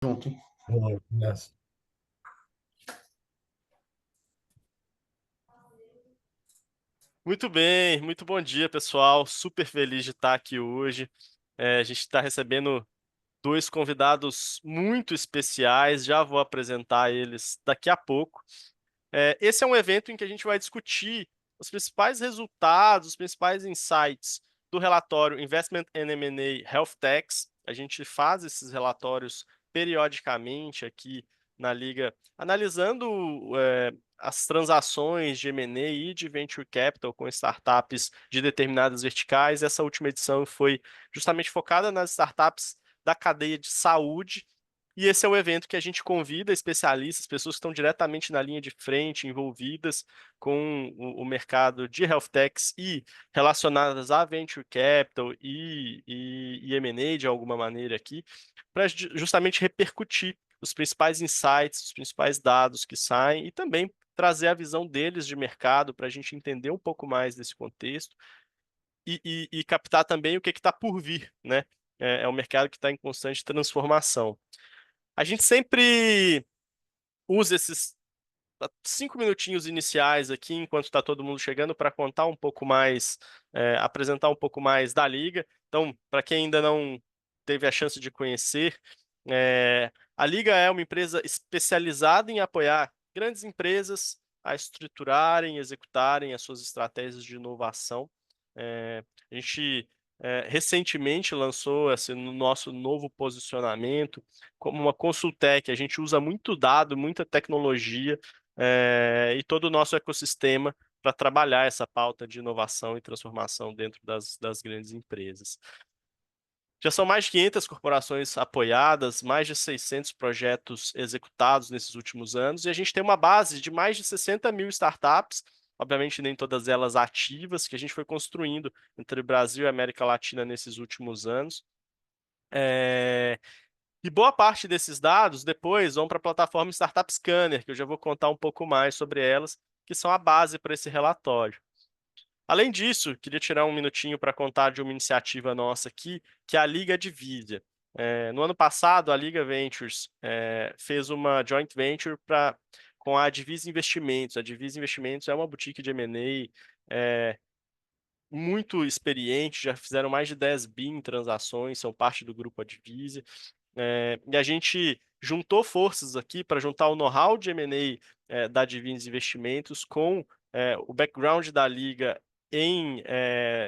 Junto. Vamos nessa. Muito bem, muito bom dia, pessoal. Super feliz de estar aqui hoje. A gente está recebendo dois convidados muito especiais, já vou apresentar eles daqui a pouco. Esse é um evento em que a gente vai discutir os principais resultados, os principais insights do relatório Investment and M&A Health Techs. A gente faz esses relatórios periodicamente aqui na Liga, analisando as transações de M&A e de Venture Capital com startups de determinadas verticais. Essa última edição foi justamente focada nas startups da cadeia de saúde, e esse é o evento que a gente convida especialistas, pessoas que estão diretamente na linha de frente, envolvidas com o mercado de health techs e relacionadas a venture capital e M&A de alguma maneira aqui, para justamente repercutir os principais insights, os principais dados que saem e também trazer a visão deles de mercado para a gente entender um pouco mais desse contexto e captar também o que está por vir, né? É um mercado que está em constante transformação. A gente sempre usa esses 5 minutinhos iniciais aqui, enquanto está todo mundo chegando, para contar um pouco mais, apresentar um pouco mais da Liga. Então, para quem ainda não teve a chance de conhecer, a Liga é uma empresa especializada em apoiar grandes empresas a estruturarem e executarem as suas estratégias de inovação. A gente recentemente lançou esse nosso novo posicionamento como uma consultec. A gente usa muito dado, muita tecnologia e todo o nosso ecossistema para trabalhar essa pauta de inovação e transformação dentro das grandes empresas. Já são mais de 500 corporações apoiadas, mais de 600 projetos executados nesses últimos anos, e a gente tem uma base de mais de 60 mil startups, obviamente nem todas elas ativas, que a gente foi construindo entre o Brasil e a América Latina nesses últimos anos. E boa parte desses dados depois vão para a plataforma Startup Scanner, que eu já vou contar um pouco mais sobre elas, que são a base para esse relatório. Além disso, queria tirar um minutinho para contar de uma iniciativa nossa aqui, que é a Liga Divísia. No ano passado, a Liga Ventures fez uma joint venture com a Divisa Investimentos. A Divisa Investimentos é uma boutique de M&A muito experiente, já fizeram mais de 10 bi em transações, são parte do grupo Advise. E a gente juntou forças aqui para juntar o know-how de M&A da Divines Investimentos com o background da Liga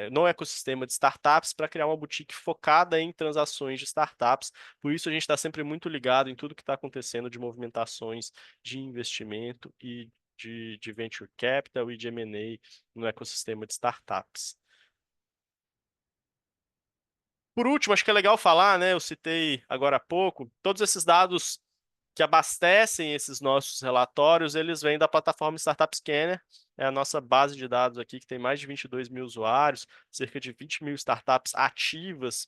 no ecossistema de startups para criar uma boutique focada em transações de startups. Por isso a gente está sempre muito ligado em tudo que está acontecendo de movimentações de investimento e de venture capital e de M&A no ecossistema de startups. Por último, acho que é legal falar, né? Eu citei agora há pouco, todos esses dados que abastecem esses nossos relatórios, eles vêm da plataforma Startup Scanner, é a nossa base de dados aqui, que tem mais de 22 mil usuários, cerca de 20 mil startups ativas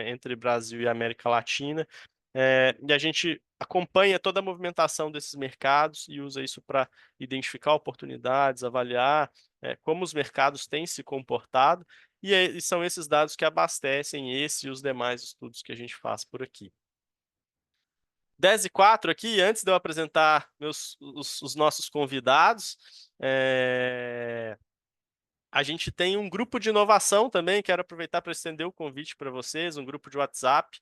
entre Brasil e América Latina. E a gente acompanha toda a movimentação desses mercados e usa isso para identificar oportunidades, avaliar como os mercados têm se comportado, e são esses dados que abastecem esse e os demais estudos que a gente faz por aqui. 10:04 aqui, antes de eu apresentar os nossos convidados, a gente tem um grupo de inovação também, quero aproveitar para estender o convite para vocês, um grupo de WhatsApp,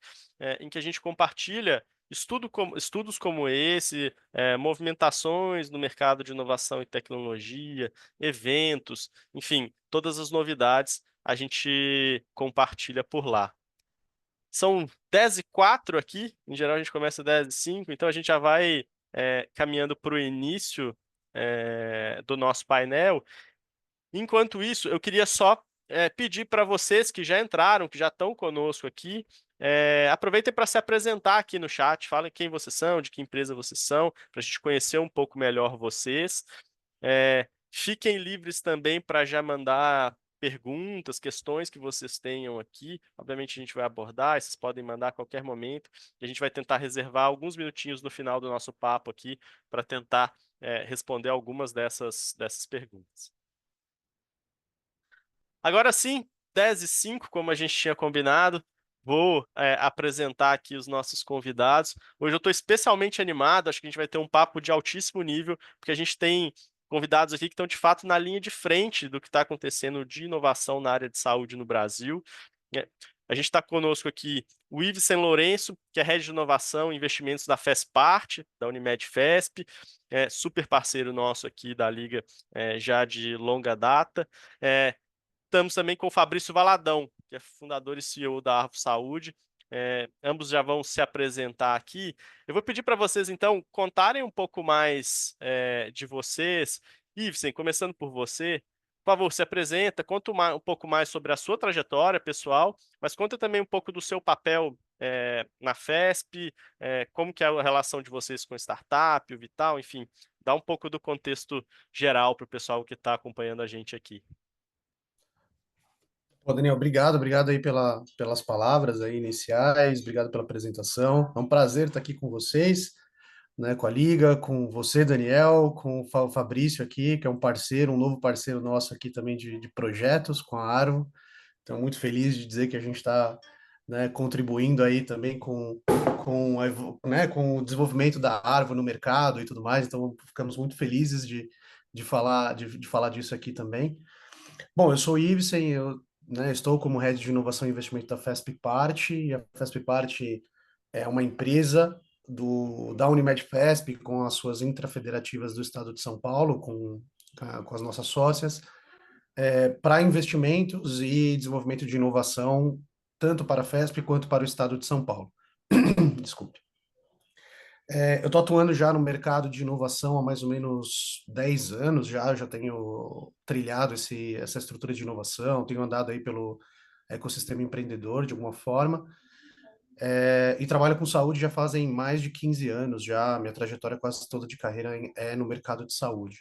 em que a gente compartilha estudos como esse, movimentações no mercado de inovação e tecnologia, eventos, enfim, todas as novidades a gente compartilha por lá. São 10:04 aqui, em geral a gente começa 10:05, então a gente já vai caminhando para o início do nosso painel. Enquanto isso, eu queria só pedir para vocês que já entraram, que já estão conosco aqui, aproveitem para se apresentar aqui no chat, falem quem vocês são, de que empresa vocês são, para a gente conhecer um pouco melhor vocês. Fiquem livres também para já mandar perguntas, questões que vocês tenham aqui. Obviamente a gente vai abordar, vocês podem mandar a qualquer momento, e a gente vai tentar reservar alguns minutinhos no final do nosso papo aqui para tentar responder algumas dessas perguntas. Agora sim, 10:05, como a gente tinha combinado, Vou apresentar aqui os nossos convidados. Hoje eu estou especialmente animado, acho que a gente vai ter um papo de altíssimo nível, porque a gente tem convidados aqui que estão de fato na linha de frente do que está acontecendo de inovação na área de saúde no Brasil. É, A gente está conosco aqui o Yves Sem Lourenço, que é Head de Inovação e Investimentos da FESPART, da Unimed FESP, super parceiro nosso aqui da Liga já de longa data. É, Estamos também com o Fabrício Valadão, que é fundador e CEO da Arvo Saúde. Ambos já vão se apresentar aqui. Eu vou pedir para vocês, então, contarem um pouco mais de vocês. Ivesen, começando por você, por favor, se apresenta, conta um pouco mais sobre a sua trajetória pessoal, mas conta também um pouco do seu papel na FESP, como que é a relação de vocês com startup, o Vital, enfim, dá um pouco do contexto geral para o pessoal que está acompanhando a gente aqui. Pô, Daniel, obrigado aí pelas palavras aí iniciais, obrigado pela apresentação. É um prazer estar aqui com vocês, né, com a Liga, com você, Daniel, com o Fabrício aqui, que é um parceiro, um novo parceiro nosso aqui também de projetos com a Arvo. Então, muito feliz de dizer que a gente está, né, contribuindo aí também com o desenvolvimento da Arvo no mercado e tudo mais. Então, ficamos muito felizes de falar disso aqui também. Bom, eu sou o Ivesen, eu, né, estou como Head de Inovação e Investimento da FESP-Part, e a FESP-Part é uma empresa da Unimed FESP, com as suas intrafederativas do estado de São Paulo, com as nossas sócias, para investimentos e desenvolvimento de inovação, tanto para a FESP quanto para o estado de São Paulo. Desculpe. Eu estou atuando já no mercado de inovação há mais ou menos 10 anos já tenho trilhado essa estrutura de inovação, tenho andado aí pelo ecossistema empreendedor de alguma forma, e trabalho com saúde já fazem mais de 15 anos já, minha trajetória quase toda de carreira é no mercado de saúde.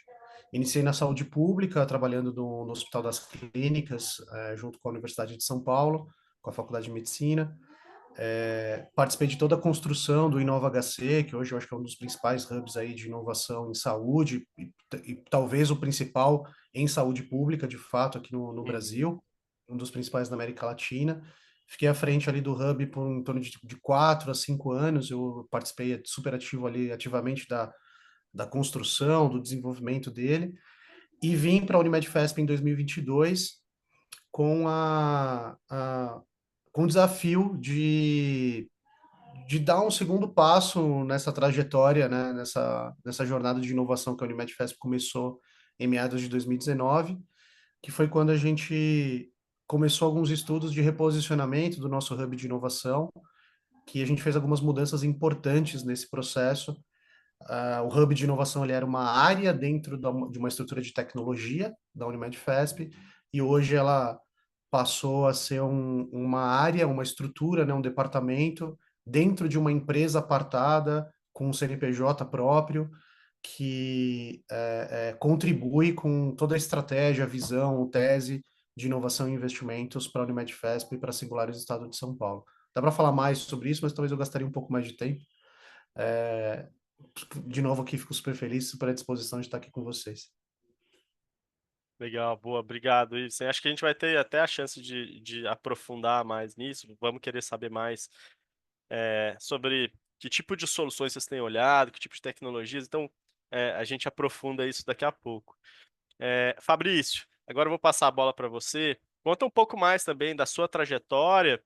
Iniciei na saúde pública, trabalhando no Hospital das Clínicas, junto com a Universidade de São Paulo, com a Faculdade de Medicina. Participei de toda a construção do Inova HC, que hoje eu acho que é um dos principais hubs aí de inovação em saúde, e talvez o principal em saúde pública, de fato, aqui no Uhum. Brasil, um dos principais da América Latina. Fiquei à frente ali do hub por em torno de 4 a 5 anos, eu participei super ativo ali, ativamente da construção, do desenvolvimento dele, e vim para a Unimed FESP em 2022 com com o desafio de dar um segundo passo nessa trajetória, né, nessa jornada de inovação que a Unimed FESP começou em meados de 2019, que foi quando a gente começou alguns estudos de reposicionamento do nosso hub de inovação, que a gente fez algumas mudanças importantes nesse processo. O hub de inovação ele era uma área dentro de uma estrutura de tecnologia da Unimed FESP, e hoje ela passou a ser uma área, uma estrutura, né, um departamento dentro de uma empresa apartada, com um CNPJ próprio, que contribui com toda a estratégia, visão, tese de inovação e investimentos para a Unimed FESP e para a Singulares do Estado de São Paulo. Dá para falar mais sobre isso, mas talvez eu gastaria um pouco mais de tempo. É, de novo aqui, fico super feliz, super à disposição de estar aqui com vocês. Legal, boa, obrigado, Ivesen. Acho que a gente vai ter até a chance de aprofundar mais nisso. Vamos querer saber mais sobre que tipo de soluções vocês têm olhado, que tipo de tecnologias. Então, a gente aprofunda isso daqui a pouco. Fabrício, agora eu vou passar a bola para você. Conta um pouco mais também da sua trajetória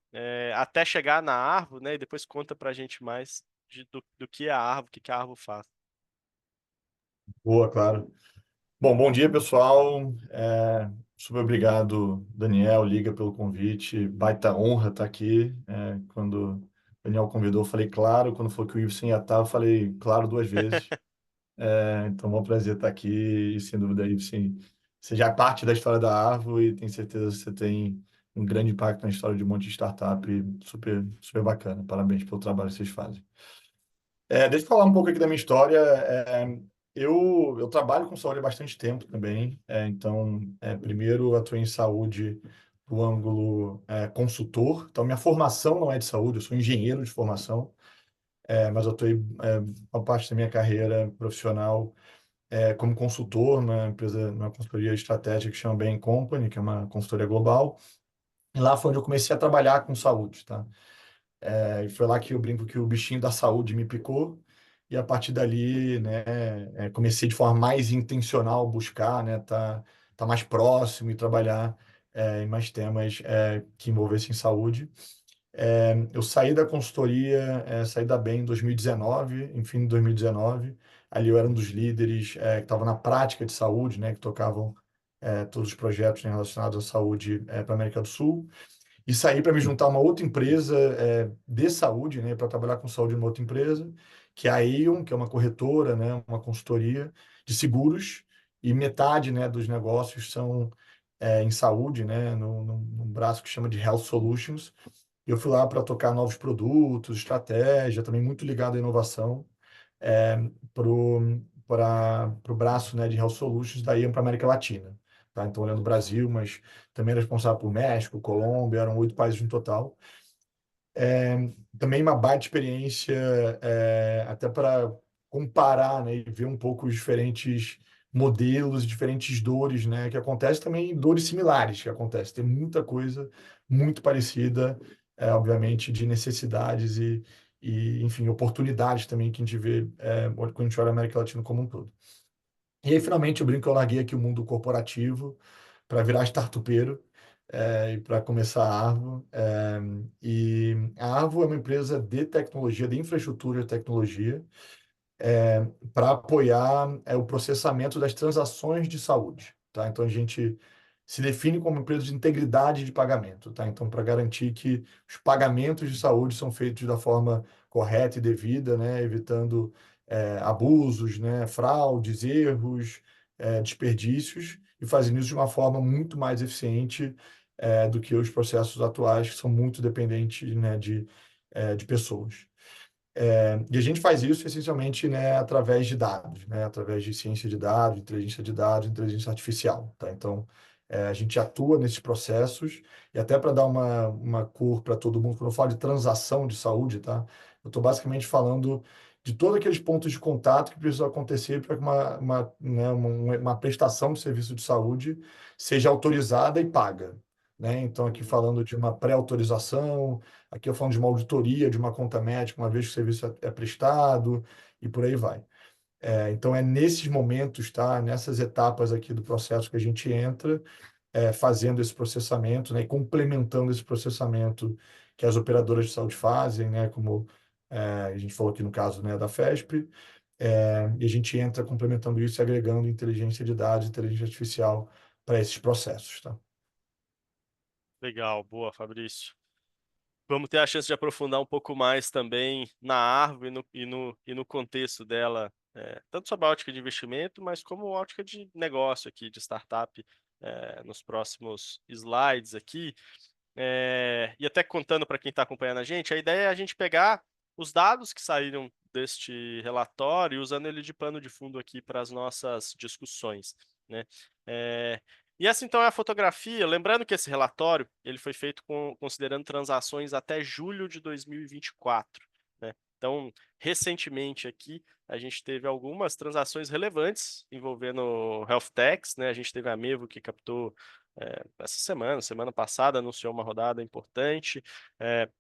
até chegar na Arvo, né? E depois conta para a gente mais do que é a Arvo, o que que a Arvo faz. Boa, claro. Bom, bom dia, pessoal. Super obrigado, Daniel, Liga, pelo convite. Baita honra estar aqui. Quando o Daniel convidou, eu falei claro. Quando falou que o Iveson ia estar, eu falei claro 2 vezes. Então, é um prazer estar aqui. E, sem dúvida, Iveson, você já é parte da história da Árvore e tenho certeza que você tem um grande impacto na história de um monte de startup. Super, super bacana. Parabéns pelo trabalho que vocês fazem. Deixa eu falar um pouco aqui da minha história. Eu trabalho com saúde há bastante tempo também. Então, primeiro atuei em saúde do ângulo consultor. Então, minha formação não é de saúde, eu sou engenheiro de formação, mas eu atuei uma parte da minha carreira profissional como consultor numa empresa, numa consultoria estratégica que chama Bain Company, que é uma consultoria global. E lá foi onde eu comecei a trabalhar com saúde, tá? E foi lá que eu brinco que o bichinho da saúde me picou. E a partir dali, né, comecei de forma mais intencional buscar, né, tá mais próximo e trabalhar em mais temas que envolvessem saúde. Eu saí da consultoria, saí da BEM em 2019, em fim de 2019. Ali eu era um dos líderes que estava na prática de saúde, né, que tocavam todos os projetos, né, relacionados à saúde para a América do Sul. E saí para me juntar a uma outra empresa de saúde, né, para trabalhar com saúde numa outra empresa, que é a Aon, que é uma corretora, né, uma consultoria de seguros, e metade, né, dos negócios são em saúde, né, num braço que chama de Health Solutions. Eu fui lá para tocar novos produtos, estratégia, também muito ligado à inovação, para o braço, né, de Health Solutions da Aon para a América Latina. Tá? Então, olhando o Brasil, mas também era responsável por México, Colômbia, eram 8 países no total. Também uma baita experiência, até para comparar, né, e ver um pouco os diferentes modelos, diferentes dores, né, que acontecem também, dores similares que acontecem. Tem muita coisa muito parecida, obviamente, de necessidades enfim, oportunidades também que a gente vê quando a gente olha a América Latina como um todo. E aí, finalmente, eu brinco que eu larguei aqui o mundo corporativo para virar startupeiro e para começar a Arvo. E a Arvo é uma empresa de tecnologia, de infraestrutura de tecnologia, para apoiar o processamento das transações de saúde. Tá? Então, a gente se define como empresa de integridade de pagamento. Tá? Então, para garantir que os pagamentos de saúde são feitos da forma correta e devida, né? Evitando abusos, né? Fraudes, erros, desperdícios, e fazendo isso de uma forma muito mais eficiente do que os processos atuais, que são muito dependentes, né? De pessoas. E a gente faz isso essencialmente, né, através de dados, né, através de ciência de dados, inteligência artificial, tá? Então, a gente atua nesses processos e até para dar uma cor para todo mundo, quando eu falo de transação de saúde, tá? Eu estou basicamente falando de todos aqueles pontos de contato que precisam acontecer para que né, uma prestação de serviço de saúde seja autorizada e paga, né? Então, aqui falando de uma pré-autorização. Aqui eu falo de uma auditoria de uma conta médica, uma vez que o serviço é prestado, e por aí vai. Então, é nesses momentos, tá? Nessas etapas aqui do processo que a gente entra, fazendo esse processamento, né? E complementando esse processamento que as operadoras de saúde fazem, né? Como a gente falou aqui no caso, né, da FESP, e a gente entra complementando isso e agregando inteligência de dados, inteligência artificial para esses processos, tá? Legal, boa, Fabrício. Vamos ter a chance de aprofundar um pouco mais também na árvore e no contexto dela, tanto sobre a ótica de investimento, mas como ótica de negócio aqui, de startup, nos próximos slides aqui. E até contando para quem está acompanhando a gente ideia é a gente pegar os dados que saíram deste relatório e usando ele de pano de fundo aqui para as nossas discussões, né? E essa então é a fotografia. Lembrando que esse relatório ele foi feito considerando transações até julho de 2024, né? Então, recentemente aqui a gente teve algumas transações relevantes envolvendo health techs, né? A gente teve a Mevo que captou essa semana passada, anunciou uma rodada importante.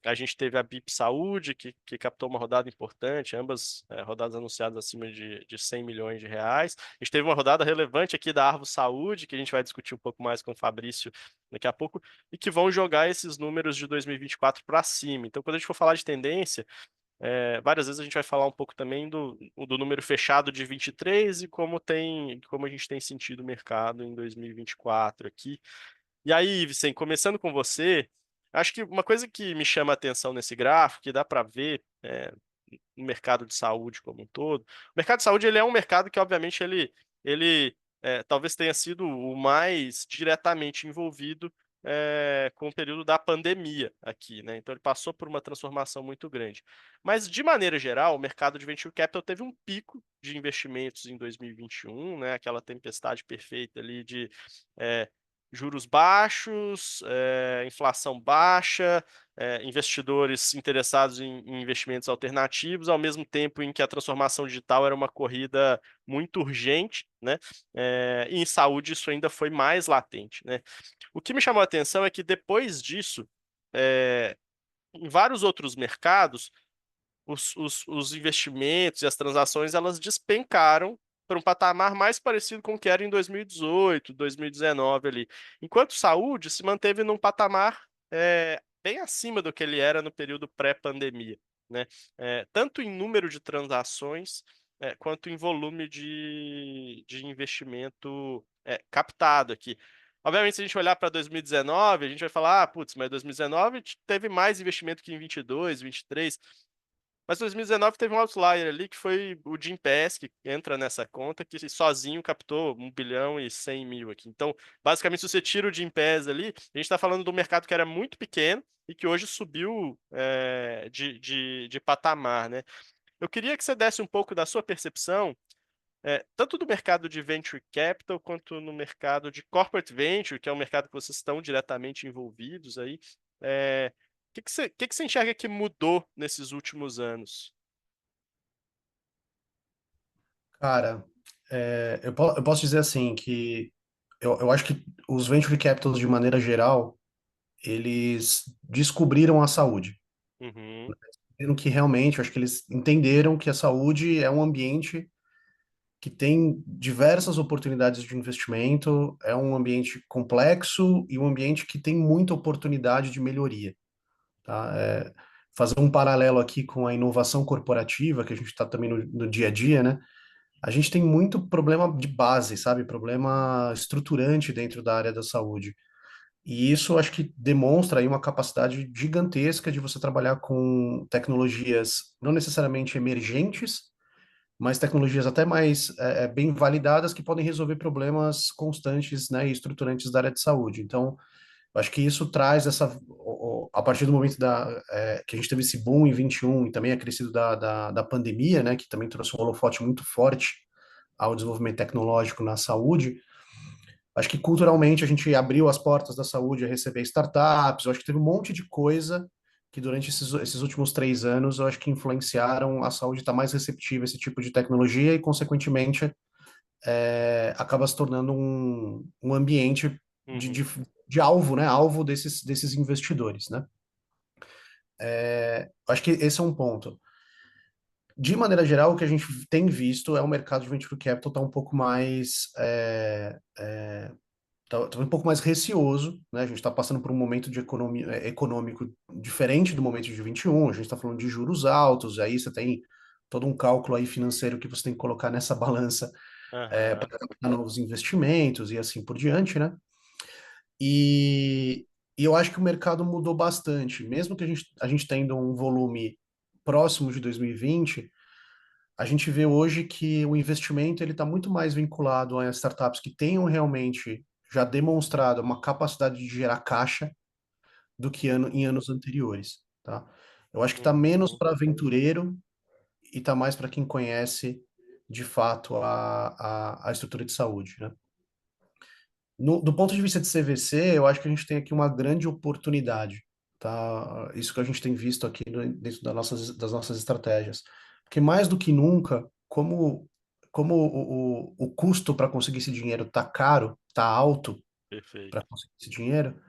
A gente teve a BIP Saúde, que captou uma rodada importante, ambas rodadas anunciadas acima de 100 milhões de reais. A gente teve uma rodada relevante aqui da Arvo Saúde, que a gente vai discutir um pouco mais com o Fabrício daqui a pouco, e que vão jogar esses números de 2024 para cima. Então, quando a gente for falar de tendência, várias vezes a gente vai falar um pouco também do número fechado de 23 e como a gente tem sentido o mercado em 2024 aqui. E aí, Vicente, começando com você, acho que uma coisa que me chama a atenção nesse gráfico, que dá para ver no mercado de saúde como um todo, o mercado de saúde ele é um mercado que, obviamente, ele talvez tenha sido o mais diretamente envolvido com o período da pandemia aqui, né? Então ele passou por uma transformação muito grande. Mas, de maneira geral, o mercado de venture capital teve um pico de investimentos em 2021, né? Aquela tempestade perfeita ali de juros baixos, inflação baixa, investidores interessados em investimentos alternativos, ao mesmo tempo em que a transformação digital era uma corrida muito urgente, né? E em saúde isso ainda foi mais latente, né? O que me chamou a atenção é que depois disso, em vários outros mercados, os investimentos e as transações elas despencaram para um patamar mais parecido com o que era em 2018, 2019 ali. Enquanto saúde se manteve num patamar bem acima do que ele era no período pré-pandemia, né? Tanto em número de transações quanto em volume de investimento captado aqui. Obviamente, se a gente olhar para 2019, a gente vai falar, ah, putz, mas 2019 teve mais investimento que em 22, 23. Mas 2019 teve um outlier ali, que foi o Gympass, que entra nessa conta, que sozinho captou 1 bilhão e 100 mil aqui. Então, basicamente, se você tira o Gympass ali, a gente está falando do mercado que era muito pequeno e que hoje subiu de patamar, né? Eu queria que você desse um pouco da sua percepção, tanto do mercado de venture capital quanto no mercado de corporate venture, que é um mercado que vocês estão diretamente envolvidos aí. O que você enxerga que mudou nesses últimos anos? Cara, eu posso dizer assim que eu acho que os venture capitals, de maneira geral, eles descobriram a saúde. Uhum, Descobriram que realmente, eu acho que eles entenderam que a saúde é um ambiente que tem diversas oportunidades de investimento, é um ambiente complexo e um ambiente que tem muita oportunidade de melhoria, tá? Fazer um paralelo aqui com a inovação corporativa, que a gente está também no dia a dia, né? A gente tem muito problema de base, sabe? Problema estruturante dentro da área da saúde. E isso acho que demonstra aí uma capacidade gigantesca de você trabalhar com tecnologias não necessariamente emergentes, mas tecnologias até mais bem validadas que podem resolver problemas constantes, né, e estruturantes da área de saúde. Então, eu acho que isso traz a partir do momento que a gente teve esse boom em 21 e também acrescido da pandemia, né, que também trouxe um holofote muito forte ao desenvolvimento tecnológico na saúde. Acho que culturalmente a gente abriu as portas da saúde a receber startups. Eu acho que teve um monte de coisa que durante esses últimos 3 anos eu acho que influenciaram a saúde estar mais receptiva a esse tipo de tecnologia e, consequentemente, acaba se tornando um ambiente de, de, uhum, de alvo, né? Alvo desses investidores, né? Acho que esse é um ponto. De maneira geral, o que a gente tem visto é o mercado de venture capital tá um pouco mais tá um pouco mais receoso, né? A gente está passando por um momento de econômico diferente do momento de 21. A gente está falando de juros altos, aí você tem todo um cálculo aí financeiro que você tem que colocar nessa balança aham, para novos investimentos e assim por diante, né? E, e eu acho que o mercado mudou bastante, mesmo que a gente tendo um volume próximo de 2020, a gente vê hoje que o investimento ele está muito mais vinculado a startups que tenham realmente já demonstrado uma capacidade de gerar caixa do que em anos anteriores, tá? Eu acho que está menos uhum, para aventureiro e está mais para quem conhece de fato a estrutura de saúde, né? Do ponto de vista de CVC, eu acho que a gente tem aqui uma grande oportunidade, tá? Isso que a gente tem visto aqui dentro das nossas estratégias. Porque mais do que nunca, como o custo para conseguir esse dinheiro tá caro, tá alto para perfeito. conseguir esse dinheiro,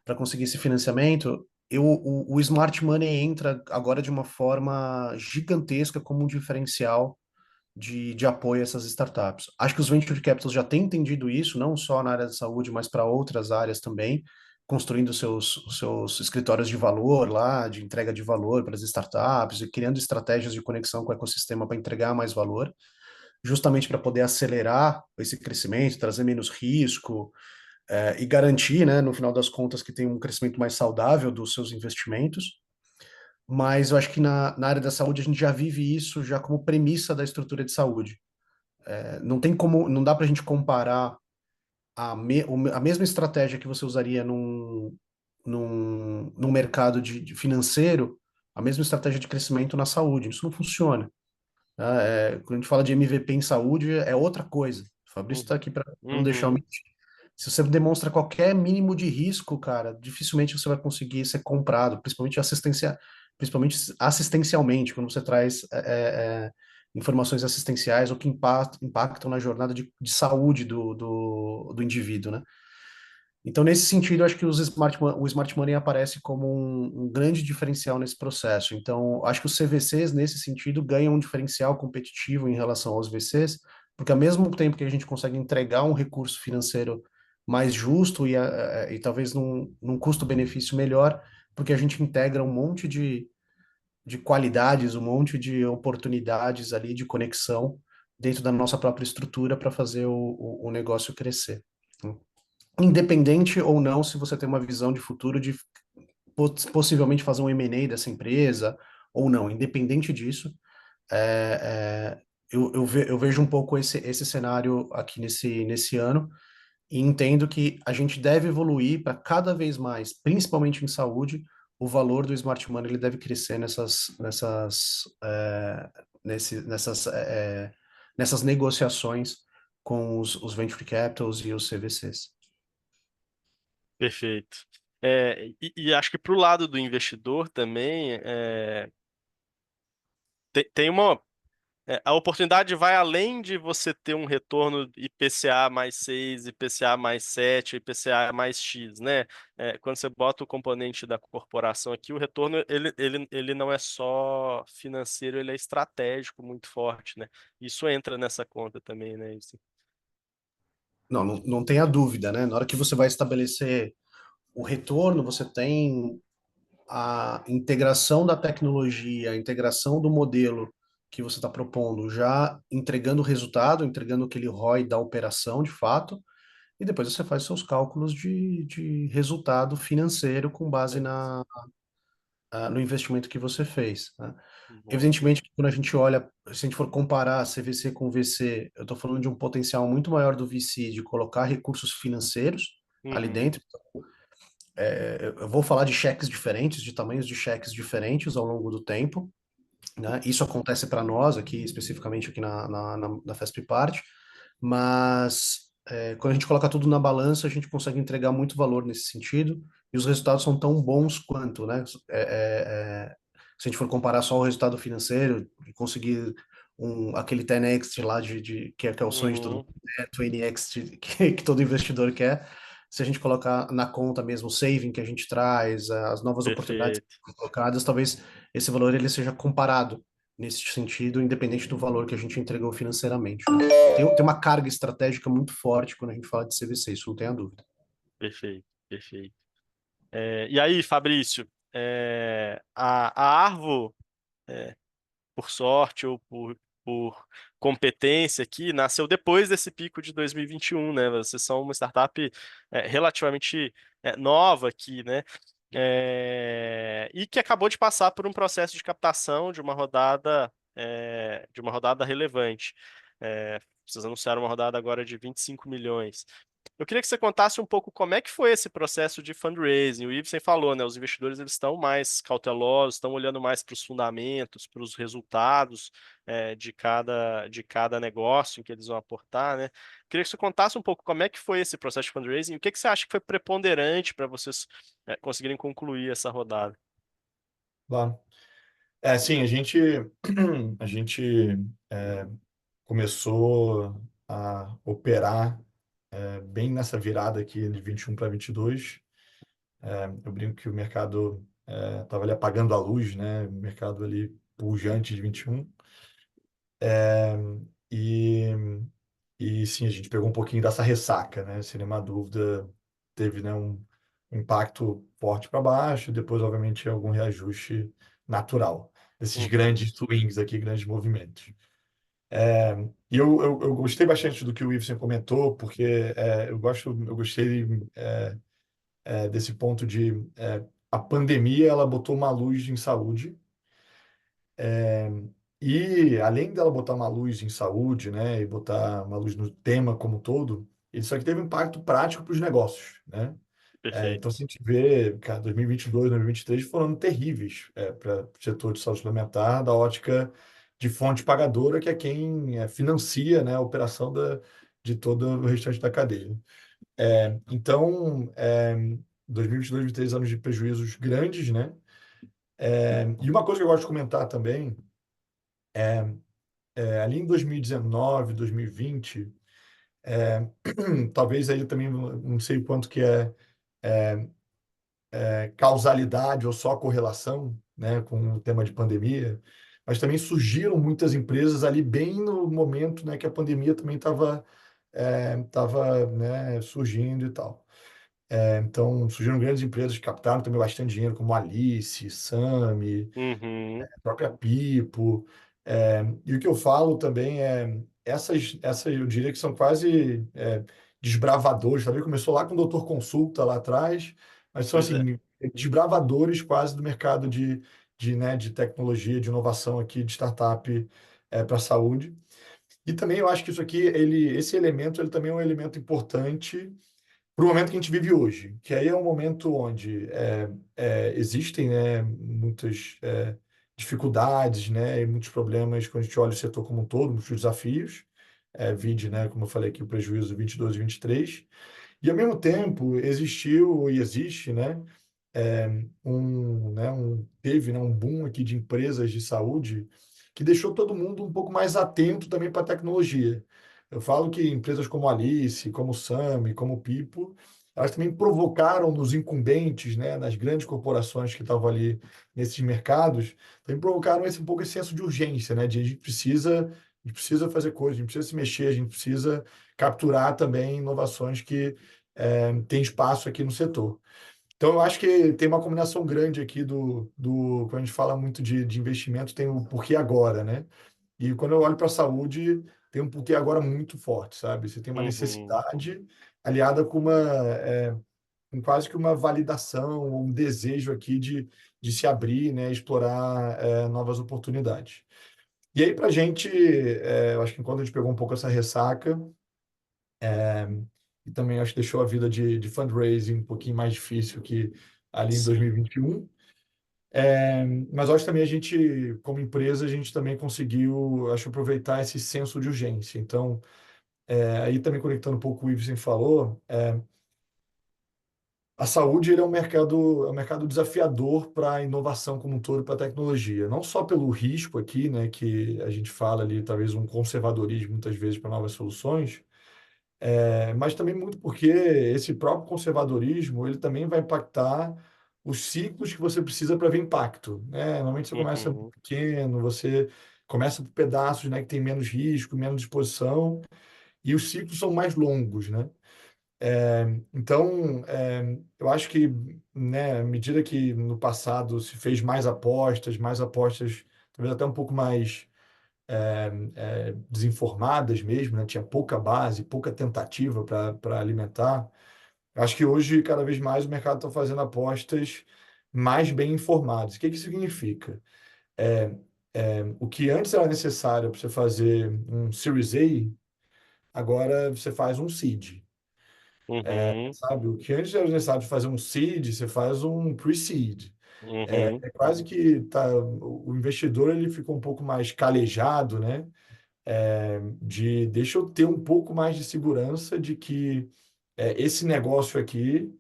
para conseguir esse financiamento, o Smart Money entra agora de uma forma gigantesca como um diferencial de apoio a essas startups. Acho que os venture capitals já têm entendido isso, não só na área da saúde, mas para outras áreas também, construindo os seus escritórios de valor lá, de entrega de valor para as startups e criando estratégias de conexão com o ecossistema para entregar mais valor, justamente para poder acelerar esse crescimento, trazer menos risco, e garantir, né, no final das contas, que tem um crescimento mais saudável dos seus investimentos. Mas eu acho que na área da saúde a gente já vive isso já como premissa da estrutura de saúde. Não tem como, não dá para a gente comparar a mesma estratégia que você usaria num mercado de financeiro, a mesma estratégia de crescimento na saúde. Isso não funciona, tá? Quando a gente fala de MVP em saúde, é outra coisa. O Fabrício está Uhum, aqui para não deixar eu uhum, mentir. se você demonstra qualquer mínimo de risco, cara, dificilmente você vai conseguir ser comprado, principalmente assistencialmente, quando você traz informações assistenciais ou que impactam na jornada de saúde do indivíduo, né? Então, nesse sentido, eu acho que o Smart Money aparece como um grande diferencial nesse processo. Então, acho que os CVCs, nesse sentido, ganham um diferencial competitivo em relação aos VCs, porque ao mesmo tempo que a gente consegue entregar um recurso financeiro mais justo e talvez num custo-benefício melhor, porque a gente integra um monte de qualidades, um monte de oportunidades ali de conexão dentro da nossa própria estrutura para fazer o negócio crescer. Independente ou não, se você tem uma visão de futuro de possivelmente fazer um M&A dessa empresa ou não, independente disso, eu vejo um pouco esse cenário aqui nesse ano e entendo que a gente deve evoluir para cada vez mais, principalmente em saúde, o valor do Smart Money ele deve crescer nessas negociações com os Venture Capitals e os CVCs. Perfeito. E acho que para o lado do investidor também tem uma. A oportunidade vai além de você ter um retorno IPCA mais 6, IPCA mais 7, IPCA mais X, né? Quando você bota o componente da corporação aqui, o retorno ele não é só financeiro, ele é estratégico muito forte, né? Isso entra nessa conta também, né? Isso. Não tenha dúvida, né? Na hora que você vai estabelecer o retorno, você tem a integração da tecnologia, a integração do modelo que você está propondo, já entregando o resultado, entregando aquele ROI da operação de fato, e depois você faz seus cálculos de resultado financeiro com base no investimento que você fez, né? Boa. Evidentemente, quando a gente olha, se a gente for comparar CVC com VC, eu estou falando de um potencial muito maior do VC de colocar recursos financeiros ali Uhum. dentro. Eu vou falar de cheques diferentes, de tamanhos de cheques diferentes ao longo do tempo, né? Isso acontece para nós aqui, especificamente aqui na FESP-Part, mas quando a gente coloca tudo na balança, a gente consegue entregar muito valor nesse sentido, e os resultados são tão bons quanto, né? Se a gente for comparar só o resultado financeiro, de conseguir aquele 10x lá que é o sonho de todo mundo, Uhum. 20x que todo investidor quer, se a gente colocar na conta mesmo o saving que a gente traz, as novas oportunidades Perfeito. colocadas, talvez esse valor ele seja comparado nesse sentido, independente do valor que a gente entregou financeiramente, né? Tem uma carga estratégica muito forte quando a gente fala de CVC, isso não tem a dúvida. Perfeito. Perfeito. E aí, Fabrício, a Arvo, por sorte ou por competência aqui, nasceu depois desse pico de 2021, né? Vocês são uma startup relativamente nova aqui, né? E que acabou de passar por um processo de captação de uma rodada relevante. Vocês anunciaram uma rodada agora de 25 milhões. Eu queria que você contasse um pouco como é que foi esse processo de fundraising. O Ibsen falou, né? Os investidores eles estão mais cautelosos, estão olhando mais para os fundamentos, para os resultados de cada negócio em que eles vão aportar, né? Eu queria que você contasse um pouco como é que foi esse processo de fundraising e o que que você acha que foi preponderante para vocês conseguirem concluir essa rodada. Claro. Sim, a gente é, começou a operar bem nessa virada aqui de 21 para 22. Eu brinco que o mercado estava ali apagando a luz, né? O mercado ali pujante de 21. E, e sim, a gente pegou um pouquinho dessa ressaca, né? Sem nenhuma dúvida, teve, né, um impacto forte para baixo, depois, obviamente, algum reajuste natural desses Uhum. grandes swings aqui, grandes movimentos. E eu gostei bastante do que o Iveson comentou, porque eu gostei desse ponto de a pandemia ela botou uma luz em saúde. E além dela botar uma luz em saúde, né, e botar uma luz no tema como um todo, isso aqui teve um impacto prático para os negócios, né? Então, Perfeito. se a gente vê, cara, 2022, 2023 foram terríveis para o setor de saúde suplementar, da ótica de fonte pagadora, que é quem financia, né, a operação de todo o restante da cadeia. Então, 2022, 2023 anos de prejuízos grandes, né? E uma coisa que eu gosto de comentar também, ali em 2019, 2020, talvez aí também não sei o quanto que é causalidade ou só correlação, né, com o tema de pandemia, mas também surgiram muitas empresas ali bem no momento, né, que a pandemia também estava, né, surgindo e tal. Então, surgiram grandes empresas que captaram também bastante dinheiro, como Alice, Sami, Uhum. a própria Pipo. E o que eu falo também essas eu diria que são quase desbravadores. Também começou lá com o Doutor Consulta lá atrás, mas são Pois é. assim desbravadores quase do mercado de tecnologia, de inovação aqui, de startup para a saúde. E também eu acho que isso aqui, esse elemento, ele também é um elemento importante para o momento que a gente vive hoje, que aí é um momento onde existem, né, muitas dificuldades, né, e muitos problemas quando a gente olha o setor como um todo, muitos desafios, vide, né, como eu falei aqui, o prejuízo 22 e 23, e ao mesmo tempo existiu e existe, né, teve, né, um boom aqui de empresas de saúde que deixou todo mundo um pouco mais atento também para a tecnologia. Eu falo que empresas como Alice, como Sami, como Pipo, elas também provocaram nos incumbentes, né, nas grandes corporações que estavam ali nesses mercados, também provocaram um pouco esse senso de urgência, né, de a gente precisa fazer coisas, a gente precisa se mexer, a gente precisa capturar também inovações que têm espaço aqui no setor. Então, eu acho que tem uma combinação grande aqui quando a gente fala muito de investimento, tem o porquê agora, né? E quando eu olho para a saúde, tem um porquê agora muito forte, sabe? Você tem uma Uhum. necessidade aliada com quase que uma validação, um desejo aqui de se abrir, né? Explorar novas oportunidades. E aí, para a gente, eu acho que enquanto a gente pegou um pouco essa ressaca, e também acho que deixou a vida de fundraising um pouquinho mais difícil que ali em Sim. 2021. Mas acho que também a gente, como empresa, a gente também conseguiu, acho, aproveitar esse senso de urgência. Então, aí também conectando um pouco o que o Iveson falou, a saúde ele é um mercado desafiador para a inovação como um todo, para a tecnologia. Não só pelo risco aqui, né, que a gente fala ali, talvez um conservadorismo muitas vezes para novas soluções, mas também muito porque esse próprio conservadorismo ele também vai impactar os ciclos que você precisa para ver impacto, né? Normalmente você começa Uhum. pequeno, você começa por pedaços, né, que tem menos risco, menos exposição, e os ciclos são mais longos, né? Então, eu acho que, né, à medida que no passado se fez mais apostas, talvez até um pouco mais desinformadas mesmo, né? Tinha pouca base, pouca tentativa para alimentar. Acho que hoje, cada vez mais, o mercado está fazendo apostas mais bem informadas. O que que significa? É, o que antes era necessário para você fazer um Series A, agora você faz um Seed. Uhum. Sabe? O que antes era necessário fazer um Seed, você faz um Pre-Seed. Uhum. É quase que o investidor ele ficou um pouco mais calejado, né? Deixa eu ter um pouco mais de segurança de que esse negócio aqui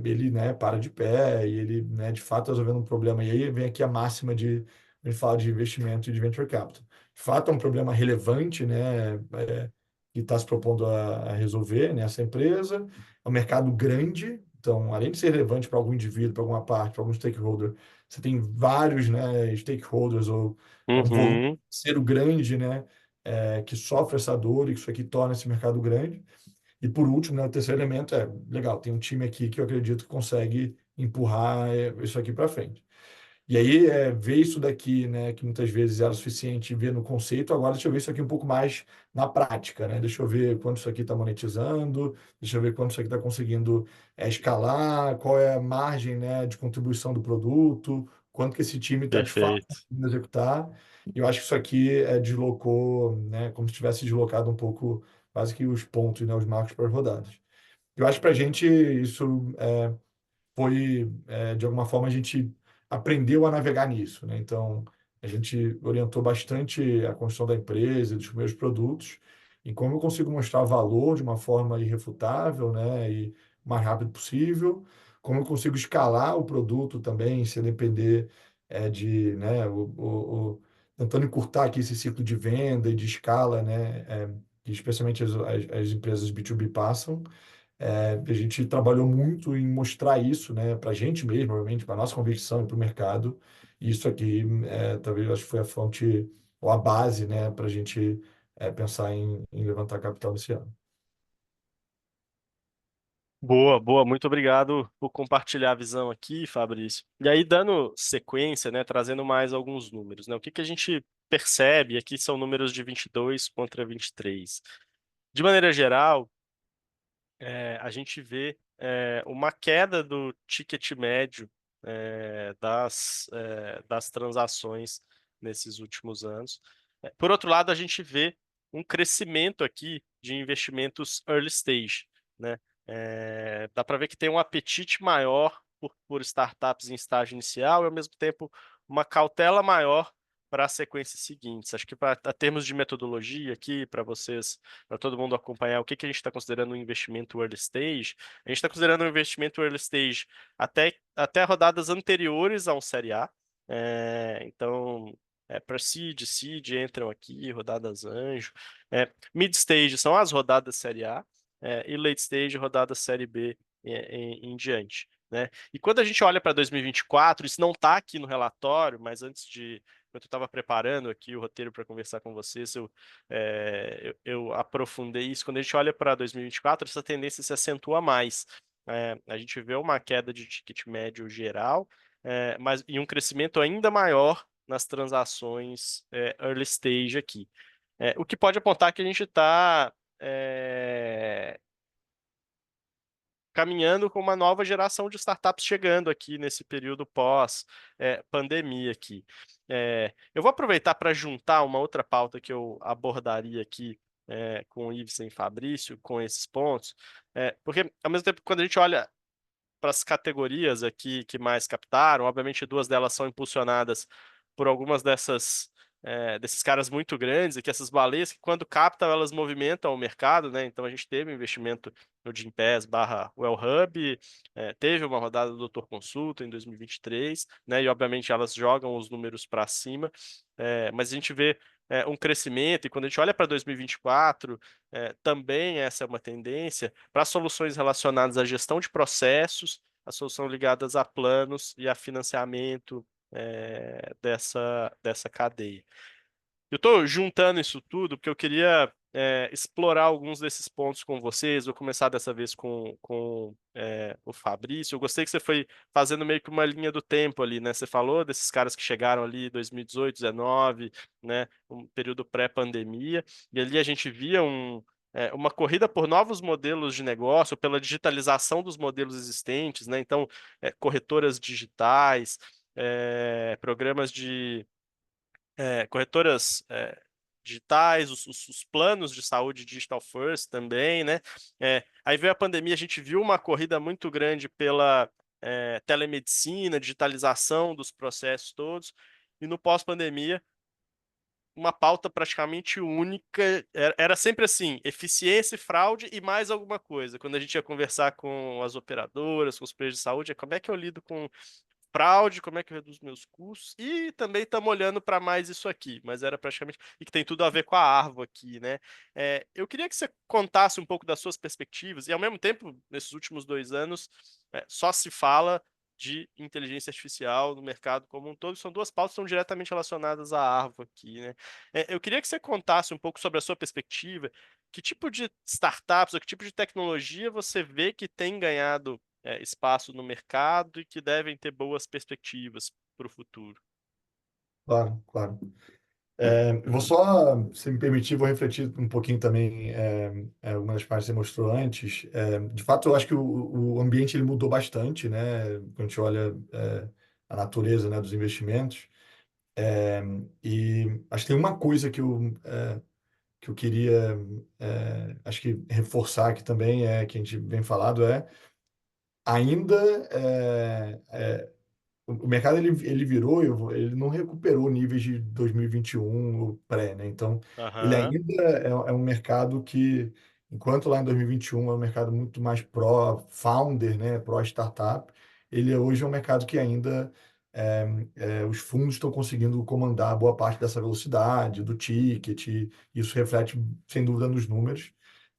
ele, né, para de pé e ele, né, de fato está resolvendo um problema. E aí vem aqui a máxima a gente fala de investimento e de venture capital. De fato, é um problema relevante, né, que está se propondo a resolver nessa empresa. É um mercado grande, então, além de ser relevante para algum indivíduo, para alguma parte, para algum stakeholder, você tem vários, né, stakeholders ou um volume Uhum. financeiro grande, né, que sofre essa dor e que isso aqui torna esse mercado grande. E por último, né, o terceiro elemento legal, tem um time aqui que eu acredito que consegue empurrar isso aqui para frente. E aí, ver isso daqui, né, que muitas vezes era suficiente ver no conceito, agora deixa eu ver isso aqui um pouco mais na prática, né? Deixa eu ver quanto isso aqui está monetizando, deixa eu ver quanto isso aqui está conseguindo escalar, qual é a margem, né, de contribuição do produto, quanto que esse time está de fato Perfeito. conseguindo executar. E eu acho que isso aqui deslocou, né, como se tivesse deslocado um pouco, quase que os pontos, né, os marcos para as rodadas. Eu acho que para a gente isso foi, de alguma forma, a gente aprendeu a navegar nisso, né? Então, a gente orientou bastante a construção da empresa, dos primeiros produtos, em como eu consigo mostrar valor de uma forma irrefutável, né, e o mais rápido possível, como eu consigo escalar o produto também, sem depender né, tentando encurtar aqui esse ciclo de venda e de escala, né, que especialmente as empresas B2B passam. A gente trabalhou muito em mostrar isso, né, para a gente mesmo, obviamente, para a nossa convicção e para o mercado. E isso aqui, talvez, acho que foi a fonte ou a base, né, para a gente pensar em levantar capital nesse ano. Boa, boa, muito obrigado por compartilhar a visão aqui, Fabrício. E aí, dando sequência, né, trazendo mais alguns números, né, o que que a gente percebe aqui são números de 22 contra 23. De maneira geral, a gente vê uma queda do ticket médio das transações nesses últimos anos. Por outro lado, a gente vê um crescimento aqui de investimentos early stage, né? Dá para ver que tem um apetite maior por startups em estágio inicial e, ao mesmo tempo, uma cautela maior para as sequências seguintes. Acho que para termos de metodologia aqui, para vocês, para todo mundo acompanhar o que que a gente está considerando um investimento early stage, a gente está considerando um investimento early stage até rodadas anteriores ao Série A. Então, Pre-seed, seed entram aqui, rodadas anjo. Mid stage são as rodadas Série A, e late stage, rodadas Série B em diante. Né? E quando a gente olha para 2024, isso não está aqui no relatório, mas quando eu estava preparando aqui o roteiro para conversar com vocês, eu aprofundei isso. Quando a gente olha para 2024, essa tendência se acentua mais. A gente vê uma queda de ticket médio geral, e um crescimento ainda maior nas transações early stage aqui. O que pode apontar que a gente está caminhando com uma nova geração de startups chegando aqui nesse período pós-pandemia aqui. Eu vou aproveitar para juntar uma outra pauta que eu abordaria aqui com o Ives e Fabrício, com esses pontos, porque, ao mesmo tempo, quando a gente olha para as categorias aqui que mais captaram, obviamente duas delas são impulsionadas por algumas desses caras muito grandes, e que essas baleias que quando captam elas movimentam o mercado, né? Então a gente teve um investimento no Gympass barra Wellhub, teve uma rodada do Doutor Consulta em 2023, né? E obviamente elas jogam os números para cima, mas a gente vê um crescimento, e quando a gente olha para 2024, também essa é uma tendência para soluções relacionadas à gestão de processos, a solução ligadas a planos e a financiamento dessa cadeia. Eu estou juntando isso tudo porque eu queria explorar alguns desses pontos com vocês. Vou começar dessa vez com o Fabrício. Eu gostei que você foi fazendo meio que uma linha do tempo ali, né? Você falou desses caras que chegaram ali em 2018, 2019, né? Um período pré-pandemia, e ali a gente via uma corrida por novos modelos de negócio, pela digitalização dos modelos existentes, né? Então, corretoras digitais, programas de corretoras digitais, os planos de saúde digital first também, né? Aí veio a pandemia, a gente viu uma corrida muito grande pela telemedicina, digitalização dos processos todos, e no pós-pandemia, uma pauta praticamente única, era sempre assim, eficiência e fraude e mais alguma coisa. Quando a gente ia conversar com as operadoras, com os players de saúde, como é que eu lido com fraude, como é que eu reduzo meus custos, e também estamos olhando para mais isso aqui, mas era praticamente, e que tem tudo a ver com a Arvo aqui, né? Eu queria que você contasse um pouco das suas perspectivas, e ao mesmo tempo, nesses últimos 2 anos, só se fala de inteligência artificial no mercado como um todo, são duas pautas que estão diretamente relacionadas à Arvo aqui, né? Eu queria que você contasse um pouco sobre a sua perspectiva, que tipo de startups, ou que tipo de tecnologia você vê que tem ganhado espaço no mercado e que devem ter boas perspectivas para o futuro. Claro, claro. Eu vou só, se me permitir, vou refletir um pouquinho também algumas das partes que você mostrou antes. De fato, eu acho que o ambiente ele mudou bastante, né? Quando a gente olha a natureza, né, dos investimentos. E acho que tem uma coisa que eu queria, acho que reforçar aqui também, que a gente vem falado, ainda o mercado ele virou, ele não recuperou níveis de 2021 o pré, né? Então, ele Aham, ainda é um mercado que, enquanto lá em 2021 é um mercado muito mais pró-founder, né? Pró-startup, ele hoje é um mercado que ainda os fundos estão conseguindo comandar boa parte dessa velocidade, do ticket, e isso reflete, sem dúvida, nos números.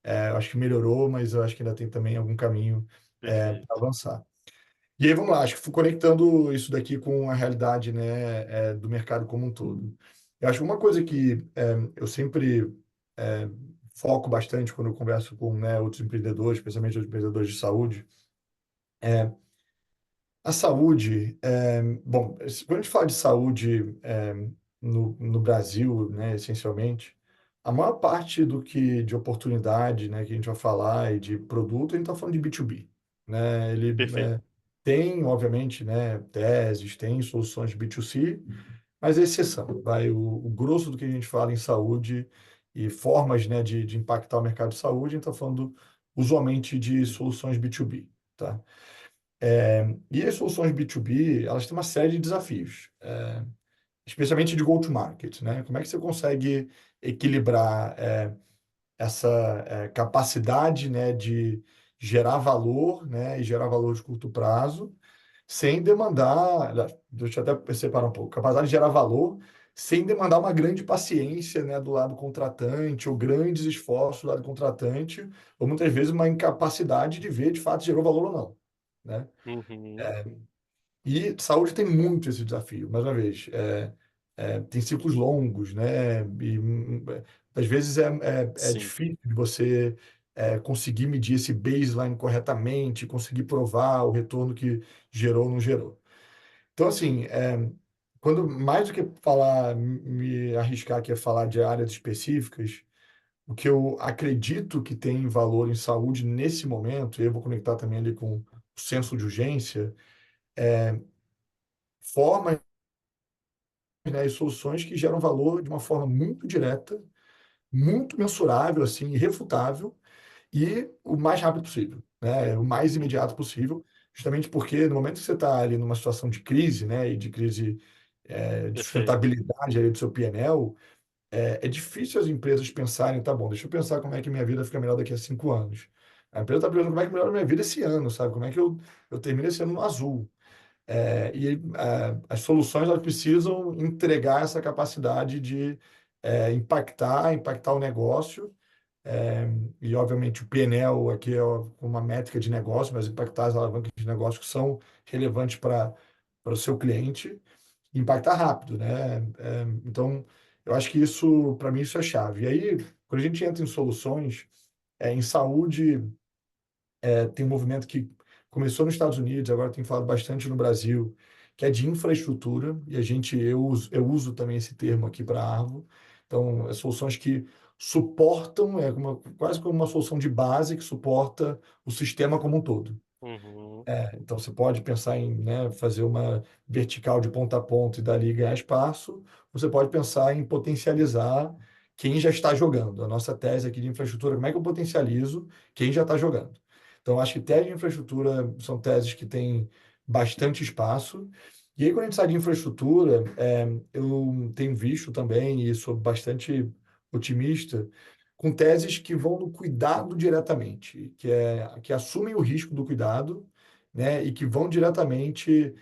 Eu acho que melhorou, mas eu acho que ainda tem também algum caminho para perfeito. avançar. E aí, vamos lá, acho que fui conectando isso daqui com a realidade, né, do mercado como um todo. Eu acho que uma coisa que eu sempre é, foco bastante quando eu converso com, né, outros empreendedores, especialmente outros empreendedores de saúde, é a saúde. Bom, quando a gente fala de saúde no Brasil, né, essencialmente, a maior parte de oportunidade, né, que a gente vai falar e de produto, a gente está falando de B2B, né? Ele Perfeito. tem, obviamente, né, teses, tem soluções B2C, mas é exceção. O grosso do que a gente fala em saúde e formas, né, de impactar o mercado de saúde, a gente está falando usualmente de soluções B2B, tá? E as soluções B2B, elas têm uma série de desafios, especialmente de go-to-market, né? Como é que você consegue equilibrar essa capacidade, né, de gerar valor, né, e gerar valor de curto prazo, sem demandar, deixa eu até separar um pouco, capacidade de gerar valor, sem demandar uma grande paciência, né, do lado contratante, ou grandes esforços do lado contratante, ou muitas vezes uma incapacidade de ver de fato se gerou valor ou não, né? Uhum, E saúde tem muito esse desafio, mais uma vez. Tem ciclos longos, né? E às vezes é sim, difícil de você conseguir medir esse baseline corretamente, conseguir provar o retorno que gerou ou não gerou. Então, assim, quando mais do que falar, me arriscar aqui a falar de áreas específicas, o que eu acredito que tem valor em saúde nesse momento, e eu vou conectar também ali com o senso de urgência, formas, né, e soluções que geram valor de uma forma muito direta, muito mensurável, assim, irrefutável, e o mais rápido possível, né, o mais imediato possível, justamente porque no momento que você está ali numa situação de crise, né, e de crise de perfeito. sustentabilidade ali do seu PNL, é difícil as empresas pensarem, tá bom, deixa eu pensar como é que minha vida fica melhor daqui a 5 anos. A empresa está pensando como é que melhora a minha vida esse ano, sabe? Como é que eu termino esse ano no azul? As soluções elas precisam entregar essa capacidade de impactar o negócio. E, obviamente, o PNL aqui é uma métrica de negócio, mas impactar as alavancas de negócio que são relevantes para o seu cliente, e impactar rápido, né? Então, eu acho que isso, para mim, isso é chave. E aí, quando a gente entra em soluções, em saúde, tem um movimento que começou nos Estados Unidos, agora tem falado bastante no Brasil, que é de infraestrutura, e eu uso também esse termo aqui para a Arvo. Então, soluções que suportam, quase como uma solução de base que suporta o sistema como um todo. Uhum, Então, você pode pensar em, né, fazer uma vertical de ponta a ponta e dali ganhar espaço. Você pode pensar em potencializar quem já está jogando. A nossa tese aqui de infraestrutura, como é que eu potencializo quem já está jogando? Então, acho que tese de infraestrutura são teses que têm bastante espaço. E aí, quando a gente sai de infraestrutura, eu tenho visto também, e sou bastante otimista, com teses que vão no cuidado diretamente, que assumem o risco do cuidado, né, e que vão diretamente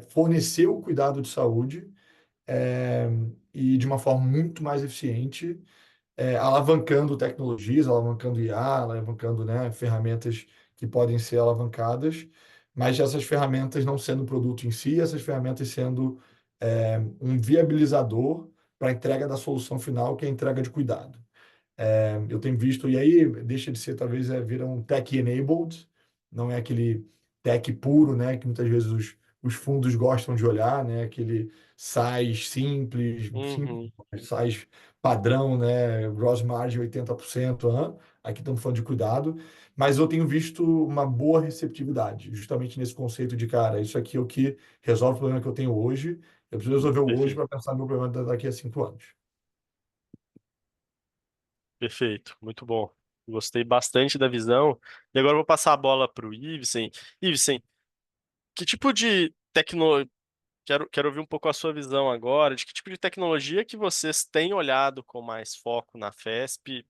fornecer o cuidado de saúde é, e de uma forma muito mais eficiente, alavancando tecnologias, alavancando IA, alavancando, né, ferramentas que podem ser alavancadas, mas essas ferramentas não sendo o produto em si, essas ferramentas sendo um viabilizador para a entrega da solução final, que é a entrega de cuidado. Eu tenho visto, e aí deixa de ser, talvez, vira um tech-enabled, não é aquele tech puro, né, que muitas vezes os fundos gostam de olhar, né, aquele SaaS simples, uhum, SaaS padrão, né, gross margin 80%, aqui estamos falando de cuidado, mas eu tenho visto uma boa receptividade, justamente nesse conceito de, cara, isso aqui é o que resolve o problema que eu tenho hoje, eu preciso resolver o hoje perfeito, para pensar no meu problema daqui a 5 anos. perfeito. Muito bom. Gostei bastante da visão. E agora eu vou passar a bola para o Ivesen. Ivesen, que tipo de tecno... quero ouvir um pouco a sua visão agora, de que tipo de tecnologia que vocês têm olhado com mais foco na FESP,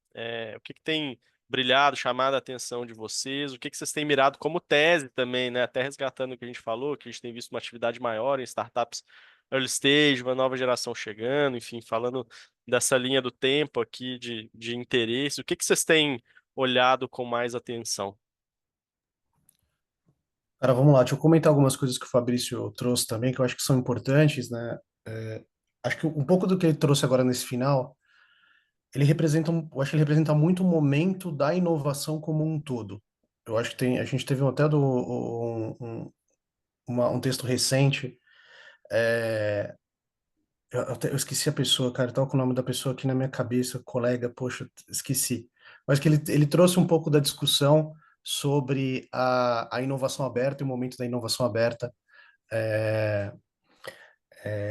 o que que tem brilhado, chamado a atenção de vocês, o que que vocês têm mirado como tese também, né? Até resgatando o que a gente falou, que a gente tem visto uma atividade maior em startups early stage, uma nova geração chegando, enfim, falando dessa linha do tempo aqui de interesse, o que que vocês têm olhado com mais atenção? Cara, vamos lá, deixa eu comentar algumas coisas que o Fabrício trouxe também, que eu acho que são importantes, né? Acho que um pouco do que ele trouxe agora nesse final, eu acho que ele representa muito o momento da inovação como um todo. Eu acho que a gente teve até um texto recente, é, eu esqueci a pessoa, cara, tava com o nome da pessoa aqui na minha cabeça, colega, poxa, esqueci. Mas que ele trouxe um pouco da discussão sobre a inovação aberta e o momento da inovação aberta, é,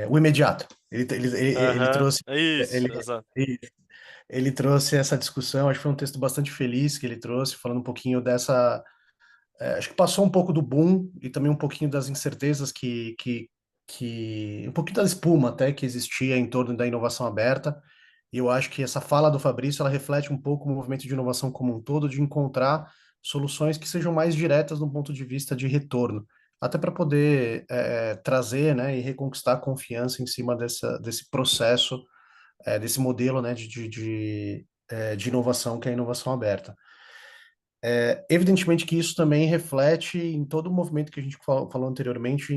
o imediato. Ele Aham, trouxe é isso, ele, exato. ele trouxe essa discussão, acho que foi um texto bastante feliz que ele trouxe, falando um pouquinho dessa. Acho que passou um pouco do boom e também um pouquinho das incertezas um pouquinho da espuma até que existia em torno da inovação aberta. E eu acho que essa fala do Fabrício, ela reflete um pouco o movimento de inovação como um todo, de encontrar soluções que sejam mais diretas do ponto de vista de retorno, até para poder trazer, né, e reconquistar a confiança em cima desse processo, desse modelo, né, de inovação que é a inovação aberta. Evidentemente que isso também reflete em todo o movimento que a gente falou anteriormente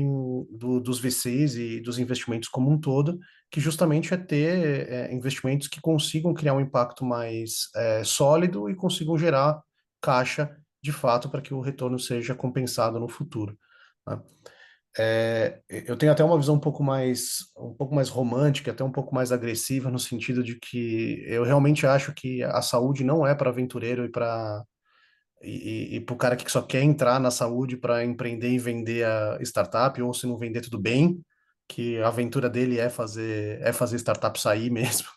dos VCs e dos investimentos como um todo, que justamente é ter investimentos que consigam criar um impacto mais sólido e consigam gerar caixa de fato para que o retorno seja compensado no futuro, né? Eu tenho até uma visão um pouco mais romântica, até um pouco mais agressiva, no sentido de que eu realmente acho que a saúde não é para aventureiro e para o cara que só quer entrar na saúde para empreender e vender a startup, ou se não vender, tudo bem, que a aventura dele é fazer startup sair mesmo.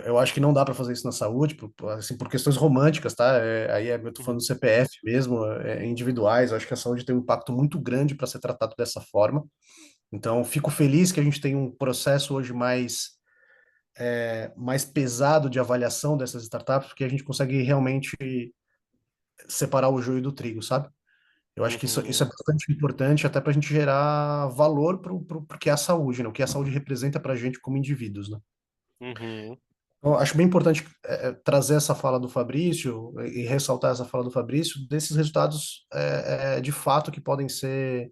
Eu acho que não dá para fazer isso na saúde, assim, por questões românticas, tá? Eu tô falando Uhum, do CPF mesmo, individuais. Eu acho que a saúde tem um impacto muito grande para ser tratado dessa forma. Então, fico feliz que a gente tem um processo hoje mais pesado de avaliação dessas startups, porque a gente consegue realmente separar o joio do trigo, sabe? Eu acho que isso é uhum, bastante importante até para a gente gerar valor pro que é a saúde, né? O que a saúde representa para a gente como indivíduos, né? uhum, Então, eu acho bem importante trazer essa fala do Fabrício e ressaltar essa fala do Fabrício desses resultados de fato que podem ser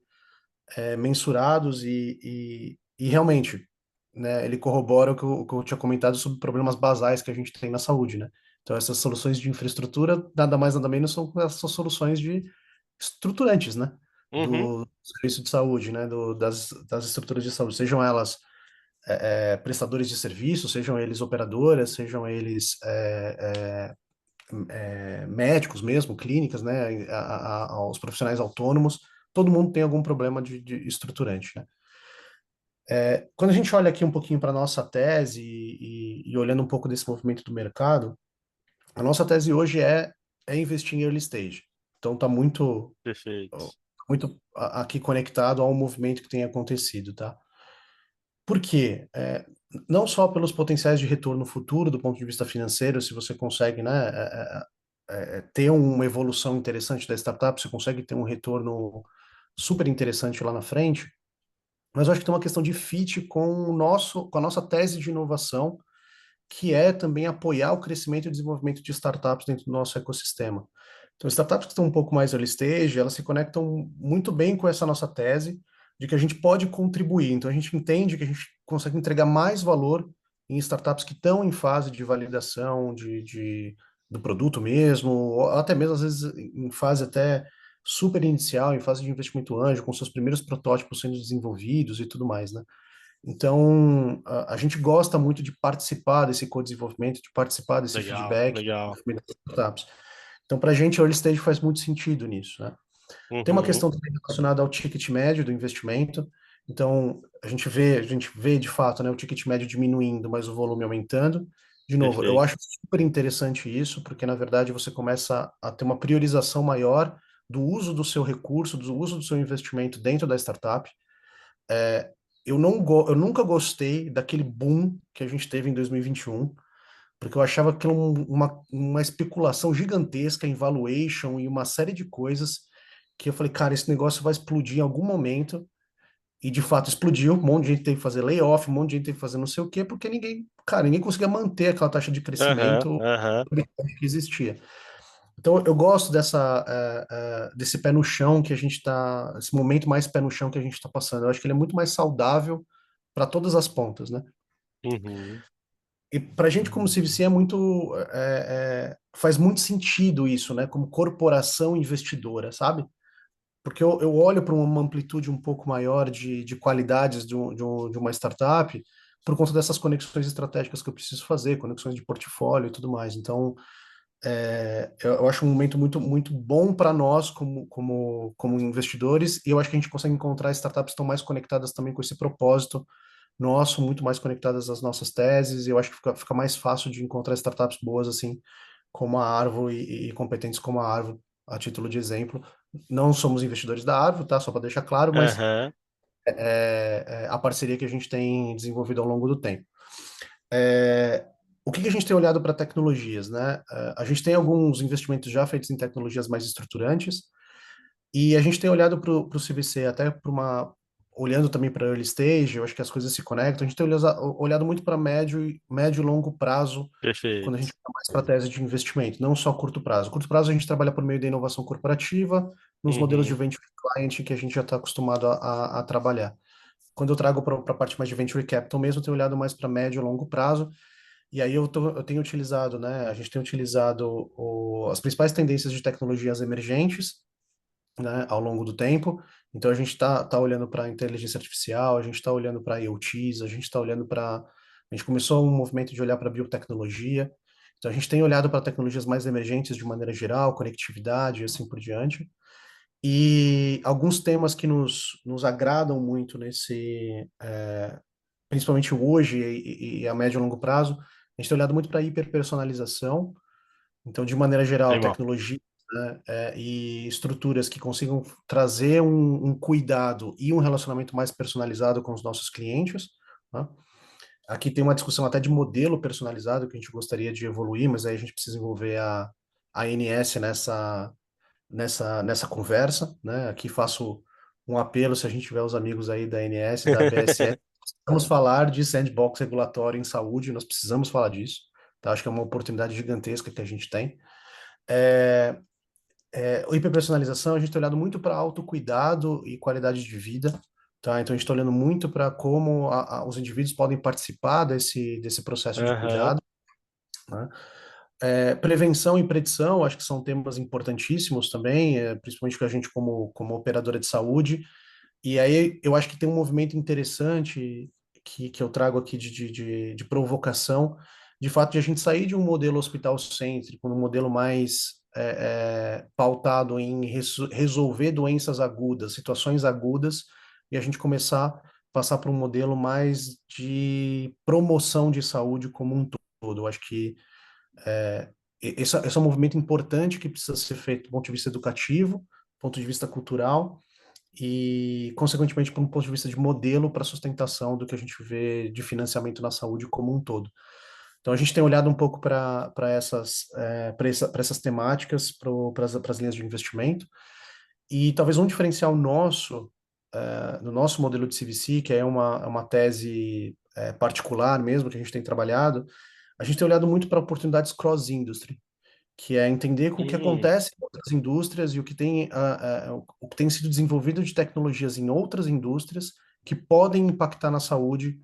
mensurados e realmente, né? Ele corrobora o que eu tinha comentado sobre problemas basais que a gente tem na saúde, né? Então, essas soluções de infraestrutura, nada mais, nada menos, são essas soluções estruturantes, né? uhum, Do serviço de saúde, né? Das estruturas de saúde, sejam elas prestadores de serviço, sejam eles operadoras, sejam eles médicos mesmo, clínicas, né? Aos profissionais autônomos, todo mundo tem algum problema de estruturante, né? Quando a gente olha aqui um pouquinho para a nossa tese e olhando um pouco desse movimento do mercado, a nossa tese hoje é investir em early stage. Então, está perfeito. muito aqui conectado ao movimento que tem acontecido, tá? Por quê? Não só pelos potenciais de retorno futuro do ponto de vista financeiro, se você consegue, né, ter uma evolução interessante da startup, você consegue ter um retorno super interessante lá na frente, mas eu acho que tem uma questão de fit com a nossa tese de inovação, que é também apoiar o crescimento e desenvolvimento de startups dentro do nosso ecossistema. Então, startups que estão um pouco mais early stage, elas se conectam muito bem com essa nossa tese de que a gente pode contribuir. Então, a gente entende que a gente consegue entregar mais valor em startups que estão em fase de validação do produto mesmo, ou até mesmo, às vezes, em fase até super inicial, em fase de investimento anjo, com seus primeiros protótipos sendo desenvolvidos e tudo mais, né? Então, a gente gosta muito de participar desse co-desenvolvimento, de participar desse Legal, feedback, do legal. desenvolvimento das startups. Então, para a gente, early stage faz muito sentido nisso, né? Tem uma Uhum, questão também relacionada ao ticket médio do investimento. Então, a gente vê de fato, né, o ticket médio diminuindo, mas o volume aumentando. De novo, eu perfeito. acho super interessante isso, porque na verdade você começa a ter uma priorização maior do uso do seu recurso, do uso do seu investimento dentro da startup. Eu nunca gostei daquele boom que a gente teve em 2021, porque eu achava aquilo uma especulação gigantesca em valuation e uma série de coisas que eu falei, cara, esse negócio vai explodir em algum momento, e de fato explodiu, um monte de gente teve que fazer layoff, um monte de gente teve que fazer não sei o quê, porque ninguém, cara, ninguém conseguia manter aquela taxa de Aham, crescimento aham, que existia. Então, eu gosto desse pé no chão que a gente está, esse momento mais pé no chão que a gente está passando. Eu acho que ele é muito mais saudável para todas as pontas, né? uhum, E para a gente como CVC é muito, faz muito sentido isso, né? Como corporação investidora, sabe? Porque eu olho para uma amplitude um pouco maior de qualidades de uma startup por conta dessas conexões estratégicas que eu preciso fazer, conexões de portfólio e tudo mais. Então, eu acho um momento muito bom para nós como investidores, e eu acho que a gente consegue encontrar startups que estão mais conectadas também com esse propósito nosso, muito mais conectadas às nossas teses, e eu acho que fica mais fácil de encontrar startups boas assim, como a Arvo e competentes como a Arvo, a título de exemplo. Não somos investidores da Arvo, tá? Só para deixar claro, mas aham, é a parceria que a gente tem desenvolvido ao longo do tempo. É, o que a gente tem olhado para tecnologias, né? A gente tem alguns investimentos já feitos em tecnologias mais estruturantes, e a gente tem olhado para o CVC até para olhando também para early stage, eu acho que as coisas se conectam. A gente tem olhado muito para médio e longo prazo quando a gente perfeito. olha mais para tese de investimento, não só curto prazo. Curto prazo a gente trabalha por meio da inovação corporativa, nos modelos de Uhum, venture client que a gente já está acostumado a trabalhar. Quando eu trago para a parte mais de venture capital mesmo, eu tenho olhado mais para médio e longo prazo, e aí eu tenho utilizado, né? A gente tem utilizado as principais tendências de tecnologias emergentes, né, ao longo do tempo. Então a gente tá olhando para inteligência artificial, a gente está olhando para IoTs, a gente está olhando para. A gente começou um movimento de olhar para biotecnologia. Então a gente tem olhado para tecnologias mais emergentes de maneira geral, conectividade e assim por diante. E alguns temas que nos agradam muito principalmente hoje e a médio e longo prazo, a gente tem olhado muito para hiperpersonalização. Então, de maneira geral, animal. tecnologia, né, e estruturas que consigam trazer um cuidado e um relacionamento mais personalizado com os nossos clientes, né? Aqui tem uma discussão até de modelo personalizado que a gente gostaria de evoluir, mas aí a gente precisa envolver a ANS nessa conversa, né? Aqui faço um apelo, se a gente tiver os amigos aí da ANS, da BSS, precisamos falar de sandbox regulatório em saúde, nós precisamos falar disso, tá? Acho que é uma oportunidade gigantesca que a gente tem. É, a hiperpersonalização, a gente tem olhado muito para autocuidado e qualidade de vida, tá? Então, a gente está olhando muito para como os indivíduos podem participar desse processo de Aham, cuidado, né? Prevenção e predição, acho que são temas importantíssimos também, principalmente para a gente como operadora de saúde. E aí eu acho que tem um movimento interessante que eu trago aqui de provocação, de fato, de a gente sair de um modelo hospital-cêntrico, um modelo mais pautado em resolver doenças agudas, situações agudas, e a gente começar a passar para um modelo mais de promoção de saúde como um todo. Eu acho que esse é um movimento importante que precisa ser feito do ponto de vista educativo, do ponto de vista cultural, e, consequentemente, por um ponto de vista de modelo para sustentação do que a gente vê de financiamento na saúde como um todo. Então, a gente tem olhado um pouco para essas temáticas, para as linhas de investimento, e talvez um diferencial nosso, no nosso modelo de CVC, que é uma tese particular mesmo, que a gente tem trabalhado, a gente tem olhado muito para oportunidades cross-industry, que é entender o que hum, acontece em outras indústrias e o que tem sido desenvolvido de tecnologias em outras indústrias que podem impactar na saúde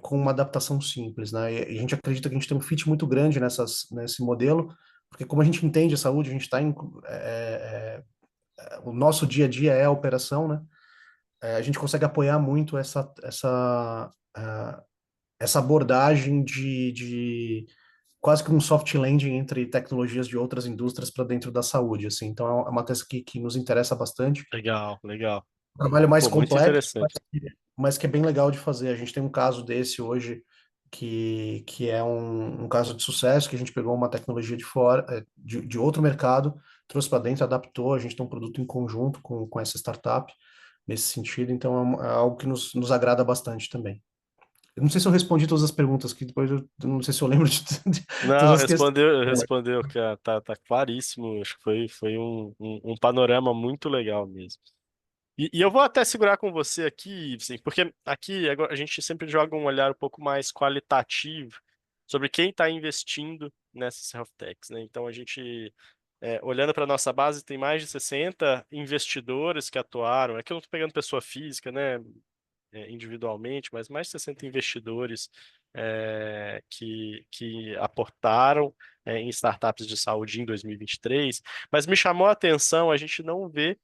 com uma adaptação simples, né? E a gente acredita que a gente tem um fit muito grande nesse modelo, porque como a gente entende a saúde, a gente está o nosso dia a dia é a operação, né? A gente consegue apoiar muito essa abordagem de quase que um soft landing entre tecnologias de outras indústrias para dentro da saúde, assim. Então é uma tese que nos interessa bastante. legal, legal. Um trabalho mais Pô, muito complexo, interessante. mas que é bem legal de fazer. A gente tem um caso desse hoje que é um caso de sucesso, que a gente pegou uma tecnologia de fora, de outro mercado, trouxe para dentro, adaptou, a gente tem um produto em conjunto com essa startup nesse sentido, então é algo que nos agrada bastante também. Eu não sei se eu respondi todas as perguntas, que depois eu não sei se eu lembro de Não, todas as questões. respondeu, cara, tá claríssimo. Acho que foi um panorama muito legal mesmo. E eu vou até segurar com você aqui, sim, porque aqui agora a gente sempre joga um olhar um pouco mais qualitativo sobre quem está investindo nessas health techs, né? Então a gente, olhando para a nossa base, tem mais de 60 investidores que atuaram. Aqui eu não estou pegando pessoa física, né? Individualmente, mas mais de 60 investidores que aportaram em startups de saúde em 2023. Mas me chamou a atenção, a gente não vê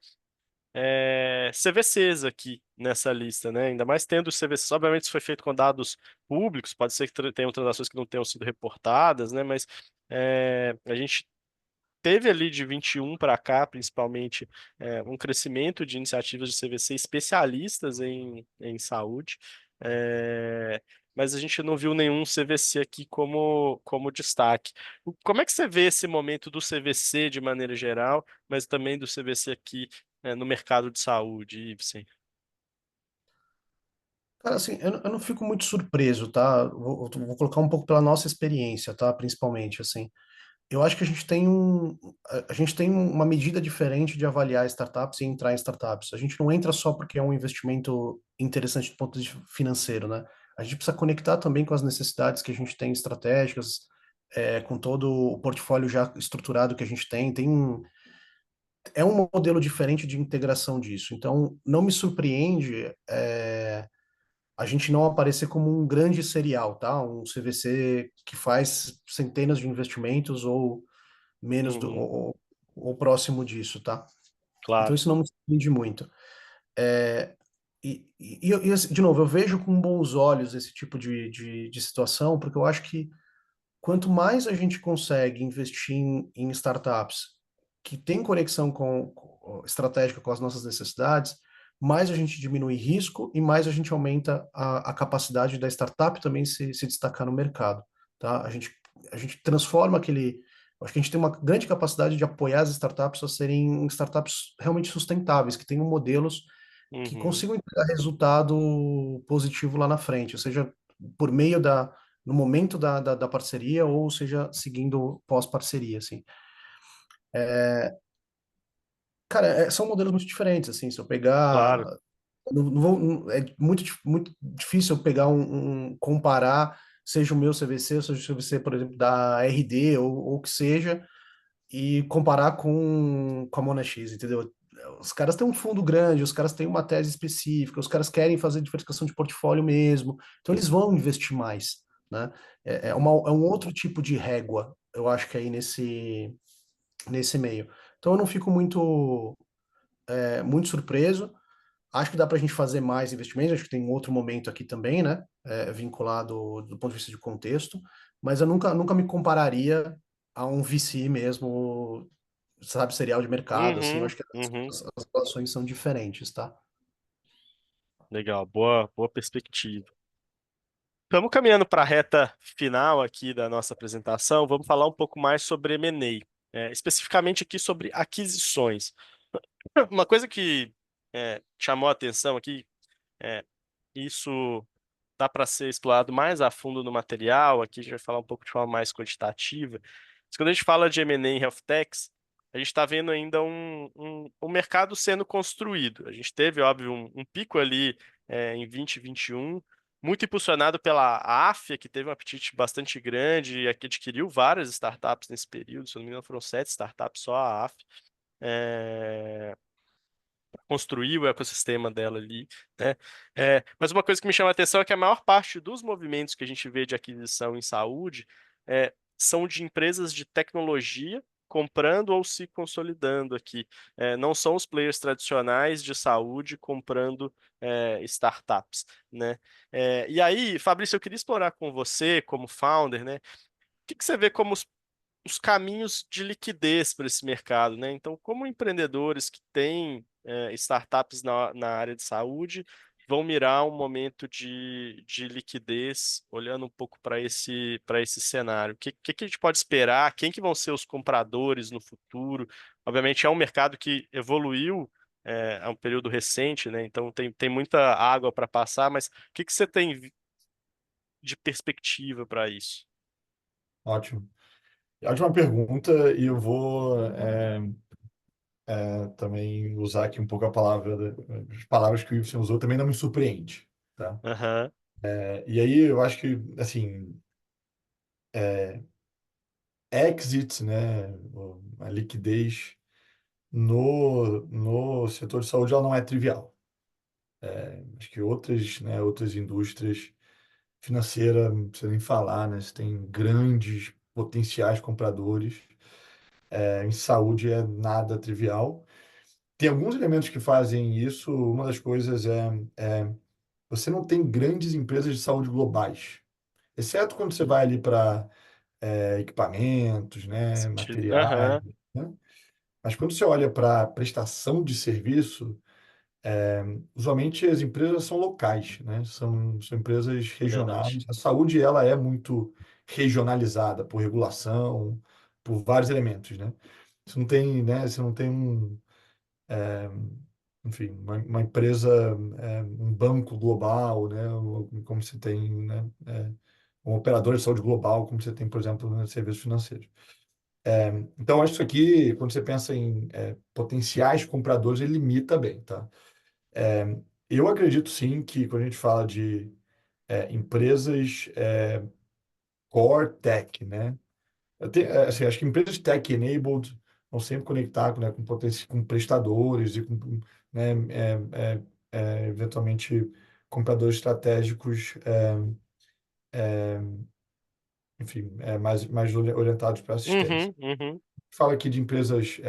CVCs aqui nessa lista, né? Ainda mais tendo CVCs. Obviamente, isso foi feito com dados públicos, pode ser que tenham transações que não tenham sido reportadas, né? Mas a gente teve ali de 21 para cá, principalmente, um crescimento de iniciativas de CVC especialistas em saúde, é, mas a gente não viu nenhum CVC aqui como destaque. Como é que você vê esse momento do CVC de maneira geral, mas também do CVC aqui, no mercado de saúde, Ibsen? Cara, assim, eu não fico muito surpreso, tá? Vou colocar um pouco pela nossa experiência, tá? Principalmente, assim. Eu acho que a gente tem uma medida diferente de avaliar startups e entrar em startups. A gente não entra só porque é um investimento interessante do ponto de vista financeiro, né? A gente precisa conectar também com as necessidades que a gente tem estratégicas, com todo o portfólio já estruturado que a gente tem. É um modelo diferente de integração disso. Então, não me surpreende, a gente não aparecer como um grande serial, tá? Um CVC que faz centenas de investimentos ou menos Uhum, ou próximo disso, tá? Então claro. isso não me surpreende muito. É, assim, de novo, eu vejo com bons olhos esse tipo de situação, porque eu acho que quanto mais a gente consegue investir em startups que têm conexão estratégica com as nossas necessidades, mais a gente diminui risco e mais a gente aumenta a capacidade da startup também se destacar no mercado, tá? A gente transforma aquele. Acho que a gente tem uma grande capacidade de apoiar as startups a serem startups realmente sustentáveis, que tenham modelos que Uhum, consigam entregar resultado positivo lá na frente, ou seja, por meio no momento da parceria, ou seja, seguindo pós-parceria, assim. Cara, são modelos muito diferentes, assim, se eu pegar... claro. É muito difícil eu pegar comparar, seja o meu CVC, ou seja o CVC, por exemplo, da RD, ou que seja, e comparar com a Mona X, entendeu? Os caras têm um fundo grande, os caras têm uma tese específica, os caras querem fazer diversificação de portfólio mesmo, então eles vão investir mais, né? É um outro tipo de régua, eu acho que aí nesse meio. Então eu não fico muito surpreso. Acho que dá para a gente fazer mais investimentos, acho que tem um outro momento aqui também, né? Vinculado do ponto de vista de contexto, mas eu nunca me compararia a um VC mesmo, sabe, serial de mercado, assim, eu Uhum, acho que uhum. as relações são diferentes, tá? Legal, boa perspectiva. Estamos caminhando para a reta final aqui da nossa apresentação. Vamos falar um pouco mais sobre M&A, especificamente aqui sobre aquisições. Uma coisa que chamou a atenção aqui, é, isso dá para ser explorado mais a fundo no material. Aqui a gente vai falar um pouco de forma mais quantitativa. Mas quando a gente fala de M&A em health techs, a gente está vendo ainda um mercado sendo construído. A gente teve, óbvio, um pico ali em 2021, muito impulsionado pela Afya, que teve um apetite bastante grande e que adquiriu várias startups nesse período. Se eu não me engano, foram 7 startups só a Afya. É, construir o ecossistema dela ali, né? Mas uma coisa que me chama a atenção é que a maior parte dos movimentos que a gente vê de aquisição em saúde são de empresas de tecnologia comprando ou se consolidando aqui. Não são os players tradicionais de saúde comprando startups, né? E aí, Fabrício, eu queria explorar com você, como founder, né? O que você vê como os caminhos de liquidez para esse mercado, né? Então, como empreendedores que têm startups na área de saúde vão mirar um momento de liquidez, olhando um pouco para esse cenário? O que a gente pode esperar? Quem que vão ser os compradores no futuro? obviamente é um mercado que evoluiu é um período recente, né? Então tem muita água para passar, mas o que que você tem de perspectiva para isso? Ótimo. Ótima pergunta, e eu vou também usar aqui um pouco a palavra, as palavras que o Ibsen usou, também não me surpreende, tá? Aham, E aí eu acho que, assim, exit, né, a liquidez no setor de saúde, ela não é trivial. Acho que outras indústrias financeiras, não precisa nem falar, né, você tem grandes potenciais compradores. Em saúde é nada trivial. Tem alguns elementos que fazem isso. Uma das coisas é você não tem grandes empresas de saúde globais, exceto quando você vai ali para equipamentos, né, sentido. materiais, Aham, né? Mas quando você olha para prestação de serviço, usualmente as empresas são locais, né? São empresas verdade. regionais. A saúde ela é muito regionalizada por regulação, por vários elementos, né? Você não tem, né? Você não tem enfim, uma empresa, um banco global, né? Como você tem, né? Um operador de saúde global, como você tem, por exemplo, nos serviços financeiros. Então, acho que isso aqui, quando você pensa em potenciais compradores, ele limita bem, tá? Eu acredito sim que quando a gente fala de empresas core tech, né? Assim, acho que empresas tech-enabled vão sempre conectar, né, com prestadores e com, né, eventualmente, compradores estratégicos, enfim, mais orientados para assistência. Uhum, uhum, Fala aqui de empresas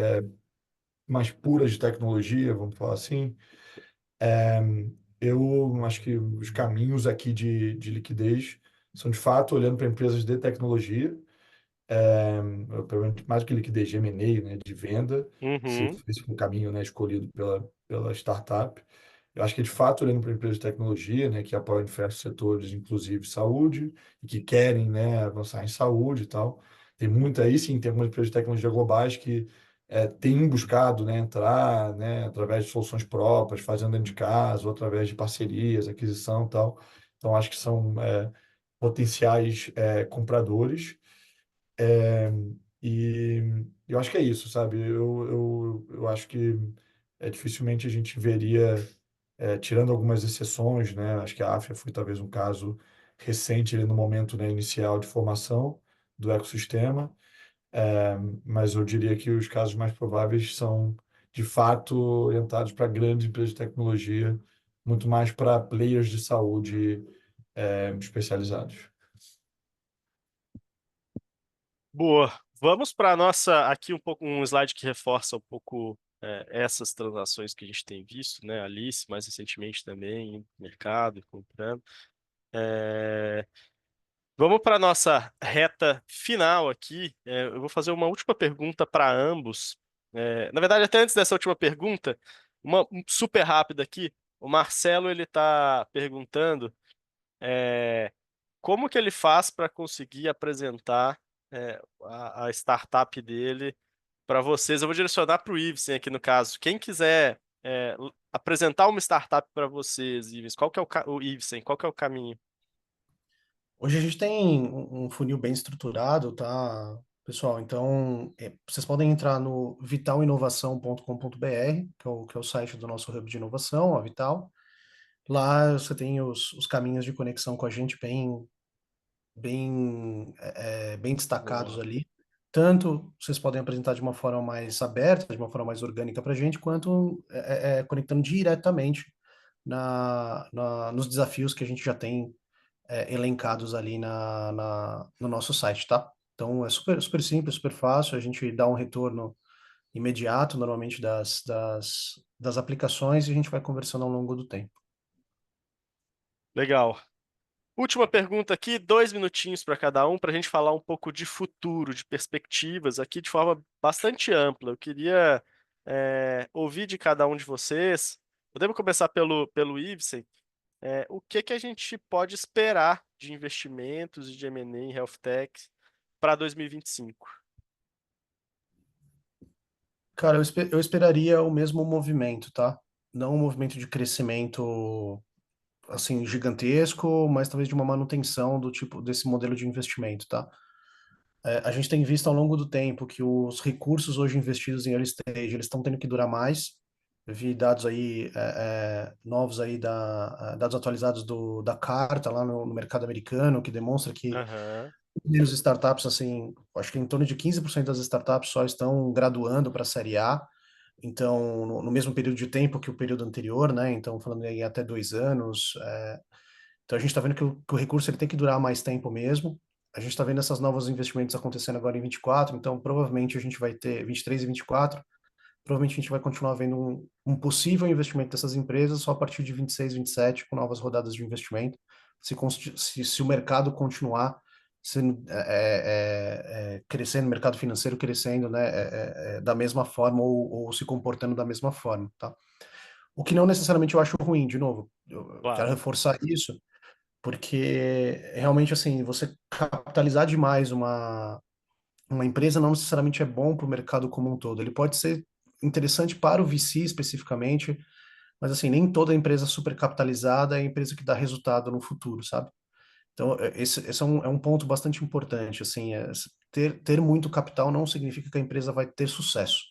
mais puras de tecnologia, vamos falar assim. Eu acho que os caminhos aqui de liquidez são, de fato, olhando para empresas de tecnologia, provavelmente mais do que liquidez de M&A, né, de venda, se uhum. esse for o caminho, né, escolhido pela startup. Eu acho que, de fato, olhando para empresas de tecnologia, né, que apoiam diversos setores, inclusive saúde, e que querem, né, avançar em saúde e tal. Tem muita aí, sim, tem algumas empresas de tecnologia globais que têm buscado, né, entrar, né, através de soluções próprias, fazendo dentro de casa, ou através de parcerias, aquisição e tal. Então, acho que são potenciais compradores. E eu acho que é isso, sabe? Eu acho que dificilmente a gente veria, tirando algumas exceções, né? Acho que a África foi talvez um caso recente ali no momento, né, inicial de formação do ecossistema, mas eu diria que os casos mais prováveis são, de fato, orientados para grandes empresas de tecnologia, muito mais para players de saúde, especializados. Boa. Vamos para nossa aqui um slide que reforça um pouco essas transações que a gente tem visto, né? Alice, mais recentemente também, indo pro mercado e comprando. É, Vamos para nossa reta final aqui. Eu vou fazer uma última pergunta para ambos. Na verdade, até antes dessa última pergunta, uma super rápida aqui. O Marcelo ele está perguntando. é, Como que ele faz para conseguir apresentar a startup dele para vocês? Eu vou direcionar para o Iveson aqui no caso. Quem quiser apresentar uma startup para vocês, Iveson, qual que é o Iveson, qual que é o caminho? Hoje a gente tem um funil bem estruturado, tá, pessoal? Então, vocês podem entrar no vitalinovação.com.br, que é o site do nosso hub de inovação, a Vital. Lá você tem os caminhos de conexão com a gente bem destacados Boa. ali. Tanto vocês podem apresentar de uma forma mais aberta, de uma forma mais orgânica para a gente, quanto conectando diretamente nos desafios que a gente já tem elencados ali no nosso site, tá? Então é super, super simples, super fácil, a gente dá um retorno imediato, normalmente, das aplicações e a gente vai conversando ao longo do tempo. Legal. Última pergunta aqui, 2 minutinhos para cada um, para a gente falar um pouco de futuro, de perspectivas, aqui de forma bastante ampla. Eu queria ouvir de cada um de vocês. Podemos começar pelo Ibsen. O que que a gente pode esperar de investimentos e de M&A em health tech para 2025? Cara, eu esperaria o mesmo movimento, tá? Não um movimento de crescimento assim gigantesco, mas talvez de uma manutenção do tipo desse modelo de investimento, tá? A gente tem visto ao longo do tempo que os recursos hoje investidos em early stage, eles estão tendo que durar mais. Eu vi dados aí novos aí dados atualizados da Carta lá no mercado americano, que demonstra que Aham, menos startups, assim, acho que em torno de 15% das startups só estão graduando para a série A. Então, no mesmo período de tempo que o período anterior, né? Então, falando aí até 2 anos. Então, a gente está vendo que o recurso ele tem que durar mais tempo mesmo. A gente está vendo esses novos investimentos acontecendo agora em 24, então provavelmente a gente vai ter 23 e 24. Provavelmente a gente vai continuar vendo um possível investimento dessas empresas só a partir de 26, 27, com novas rodadas de investimento. Se o mercado continuar crescendo, o mercado financeiro crescendo, né, da mesma forma ou se comportando da mesma forma, tá? O que não necessariamente eu acho ruim, de novo, eu quero claro. reforçar isso, porque realmente, assim, você capitalizar demais uma empresa não necessariamente é bom para o mercado como um todo. Ele pode ser interessante para o VC especificamente, mas assim, nem toda empresa supercapitalizada é a empresa que dá resultado no futuro, sabe? Então, esse é um ponto bastante importante, assim, ter muito capital não significa que a empresa vai ter sucesso,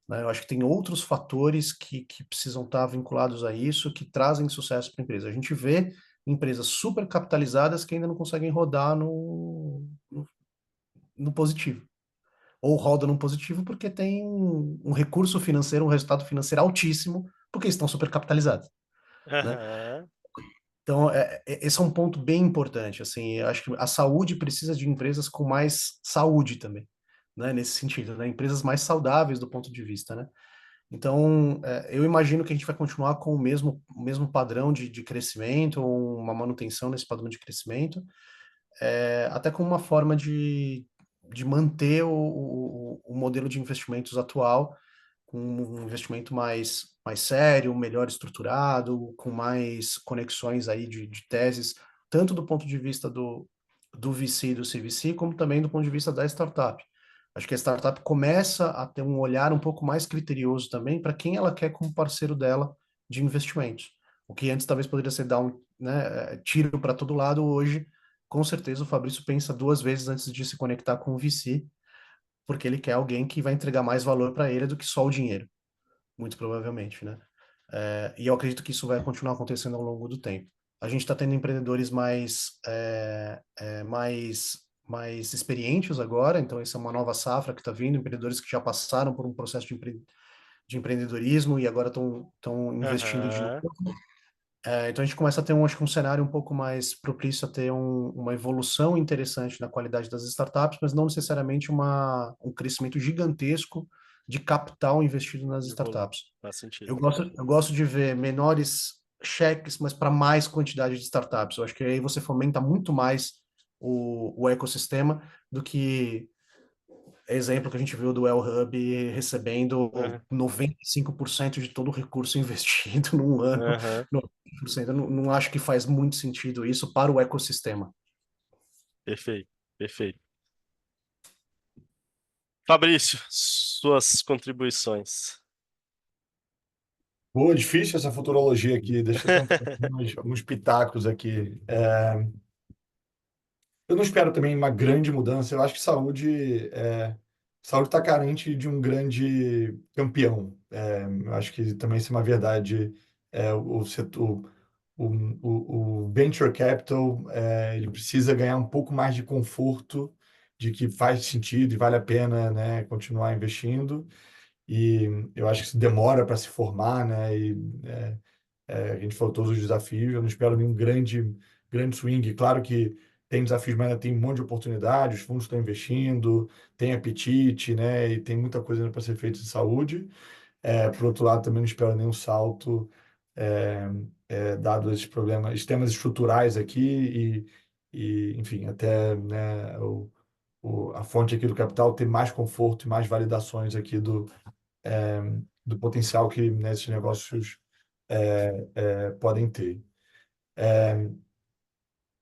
né? Eu acho que tem outros fatores que precisam estar vinculados a isso, que trazem sucesso para a empresa. A gente vê empresas supercapitalizadas que ainda não conseguem rodar no positivo ou roda num positivo porque tem um recurso financeiro, um resultado financeiro altíssimo, porque estão supercapitalizados, né? Aham, Então, esse é um ponto bem importante, assim, eu acho que a saúde precisa de empresas com mais saúde também, né, nesse sentido, né, empresas mais saudáveis do ponto de vista, né? Então, eu imagino que a gente vai continuar com o mesmo padrão de crescimento, ou uma manutenção nesse padrão de crescimento, até como uma forma de manter o modelo de investimentos atual, com um investimento mais sério, melhor estruturado, com mais conexões aí de teses, tanto do ponto de vista do VC e do CVC, como também do ponto de vista da startup. Acho que a startup começa a ter um olhar um pouco mais criterioso também para quem ela quer como parceiro dela de investimentos. O que antes talvez poderia ser dar tiro para todo lado, hoje com certeza o Fabrício pensa 2 vezes antes de se conectar com o VC, porque ele quer alguém que vai entregar mais valor para ele do que só o dinheiro, muito provavelmente, né? E eu acredito que isso vai continuar acontecendo ao longo do tempo. A gente está tendo empreendedores mais experientes agora, então essa é uma nova safra que está vindo, empreendedores que já passaram por um processo de empreendedorismo e agora estão investindo de novo. aham, Então a gente começa a ter acho que um cenário um pouco mais propício a ter uma evolução interessante na qualidade das startups, mas não necessariamente um crescimento gigantesco de capital investido nas de volume. startups. Faz sentido. Eu gosto de ver menores cheques, mas para mais quantidade de startups. Eu acho que aí você fomenta muito mais o ecossistema do que exemplo que a gente viu do El Hub recebendo Aham, 95% de todo o recurso investido num ano. aham, 90%. Eu não acho que faz muito sentido isso para o ecossistema. perfeito, perfeito. Fabrício, suas contribuições. Boa, difícil essa futurologia aqui. Deixa eu tentar alguns pitacos aqui. Eu não espero também uma grande mudança. Eu acho que saúde está carente de um grande campeão. Eu acho que também isso é uma verdade. O setor, o venture capital, ele precisa ganhar um pouco mais de conforto de que faz sentido e vale a pena, né, continuar investindo. E eu acho que isso demora para se formar, né? A gente falou todos os desafios. Eu não espero nenhum grande swing. Claro que tem desafios, mas ainda tem um monte de oportunidades. Os fundos estão investindo, tem apetite, né? E tem muita coisa ainda para ser feita de saúde. Por outro lado, também não espero nenhum salto, é, dado esses problemas, esses temas estruturais aqui enfim, até, né, a fonte aqui do capital ter mais conforto e mais validações aqui do potencial que, né, esses negócios podem ter.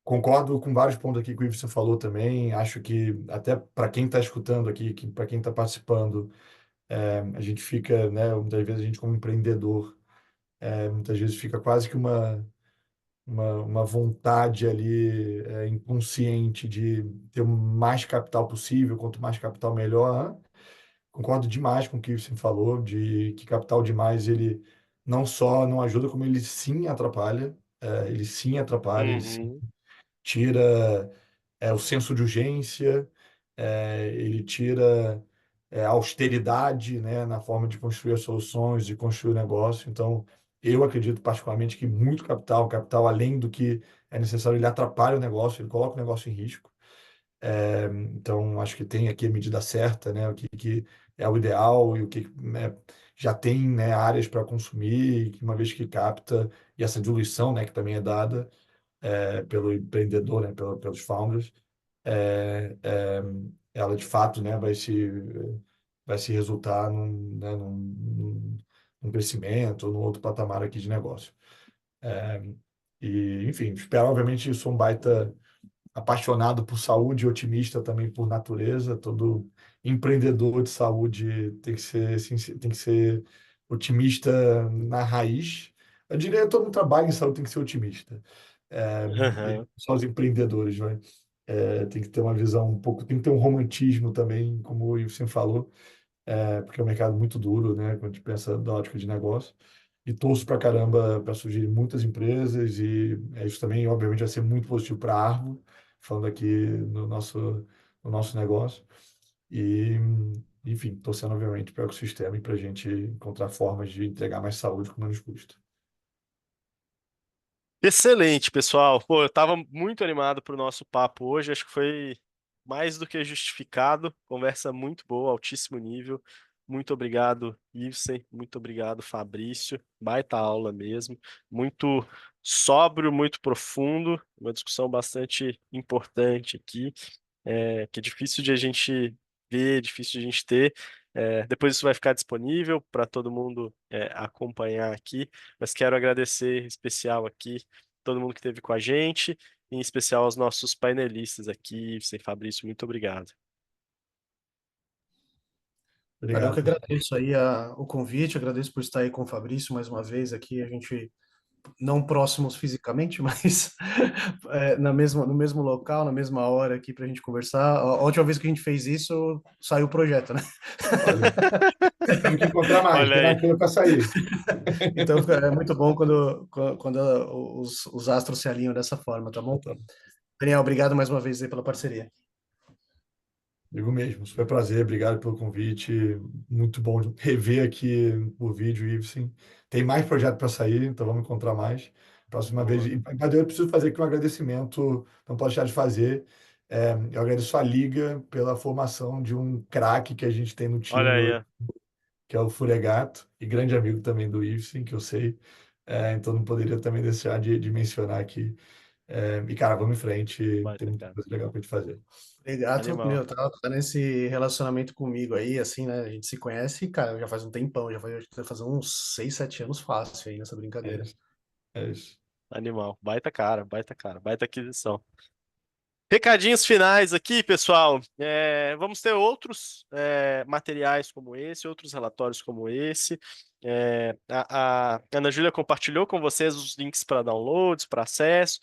Concordo com vários pontos aqui que o Ivo falou também. Acho que até para quem está escutando aqui, para quem está participando, A gente fica, né, muitas vezes a gente como empreendedor, muitas vezes fica quase que uma vontade ali inconsciente de ter o mais capital possível, quanto mais capital melhor. Concordo demais com o que você falou, de que capital demais ele não só não ajuda, como ele sim atrapalha. Ele sim atrapalha, ele sim Uhum. tira o senso de urgência, ele tira a austeridade, né, na forma de construir as soluções, de construir o negócio. Então, eu acredito particularmente que muito capital, capital além do que é necessário, ele atrapalha o negócio, ele coloca o negócio em risco. Então, acho que tem aqui a medida certa, né, o que é o ideal e o que já tem, né, áreas para consumir, que uma vez que capta, e essa diluição, né, que também é dada pelo empreendedor, né, pelos founders, é, é, ela de fato, né, vai se resultar num crescimento ou num outro patamar aqui de negócio. E, enfim, espero, obviamente, eu sou um baita apaixonado por saúde, otimista também por natureza. Todo empreendedor de saúde tem que ser otimista na raiz. Eu diria que todo mundo trabalha em saúde tem que ser otimista. Só os empreendedores, né? Tem que ter uma visão um pouco, tem que ter um romantismo também, como o Ivo sempre falou, porque é um mercado muito duro, né? Quando a gente pensa da ótica de negócio. E torço pra caramba para surgir muitas empresas e isso também, obviamente, vai ser muito positivo para a Arvo, falando aqui no nosso negócio. E, enfim, torcendo, obviamente, para o ecossistema e para a gente encontrar formas de entregar mais saúde com menos custo. Excelente, pessoal. Pô, eu estava muito animado para o nosso papo hoje. Acho que foi mais do que justificado. Conversa muito boa, altíssimo nível. Muito obrigado, Ibsen. Muito obrigado, Fabrício. Baita aula mesmo. Muito sóbrio, muito profundo. Uma discussão bastante importante aqui, que é difícil de a gente ver, difícil de a gente ter. Depois isso vai ficar disponível para todo mundo acompanhar aqui, mas quero agradecer em especial aqui todo mundo que esteve com a gente, em especial aos nossos painelistas aqui, sem Fabrício, muito obrigado. Cara, eu Obrigado, que pessoal. agradeço aí o convite, agradeço por estar aí com o Fabrício mais uma vez aqui, a gente não próximos fisicamente, mas no mesmo local, na mesma hora aqui para a gente conversar. A última vez que a gente fez isso, saiu o projeto, né? Olha, temos que encontrar mais, Olha tem mais aí, coisa para sair. Então é muito bom quando os astros se alinham dessa forma, tá bom? Daniel, obrigado mais uma vez aí pela parceria. Digo mesmo, super prazer, obrigado pelo convite. Muito bom rever aqui o vídeo, Ibsen. Tem mais projeto para sair, então vamos encontrar mais. Próxima vez. boa. Mas eu preciso fazer aqui um agradecimento, não posso deixar de fazer. Eu agradeço a Liga pela formação de um craque que a gente tem no Olha time, aí, hoje, ó. que é o Furegato, e grande amigo também do Ibsen, que eu sei. Então não poderia também deixar de mencionar aqui. E, cara, vamos em frente, tem Baita, muita cara. coisa legal para gente fazer. Obrigado, Animal. meu, tá nesse relacionamento comigo aí, assim, né? A gente se conhece, cara, já faz um tempão, vai fazer uns 6, 7 anos fácil aí nessa É brincadeira. isso. É isso. Animal. Baita cara, baita cara, baita aquisição. Recadinhos finais aqui, pessoal. Vamos ter outros materiais como esse, outros relatórios como esse. A Ana Júlia compartilhou com vocês os links para downloads, para acesso.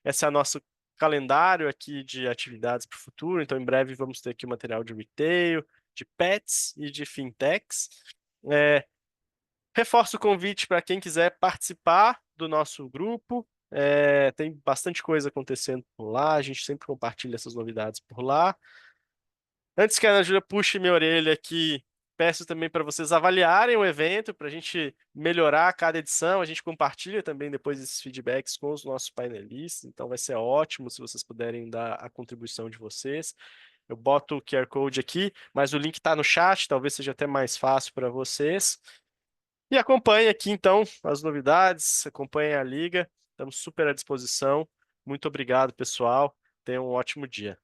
Esse é o nosso calendário aqui de atividades para o futuro. Então, em breve, vamos ter aqui o material de retail, de pets e de fintechs. É, Reforço o convite para quem quiser participar do nosso grupo. Tem bastante coisa acontecendo por lá, a gente sempre compartilha essas novidades por lá. Antes que a Ana Júlia puxe minha orelha aqui, peço também para vocês avaliarem o evento, para a gente melhorar cada edição. A gente compartilha também depois esses feedbacks com os nossos painelistas, então vai ser ótimo se vocês puderem dar a contribuição de vocês. Eu boto o QR Code aqui, mas o link está no chat, talvez seja até mais fácil para vocês. E acompanhe aqui então as novidades, acompanhe a liga, estamos super à disposição. Muito obrigado, pessoal. Tenham um ótimo dia.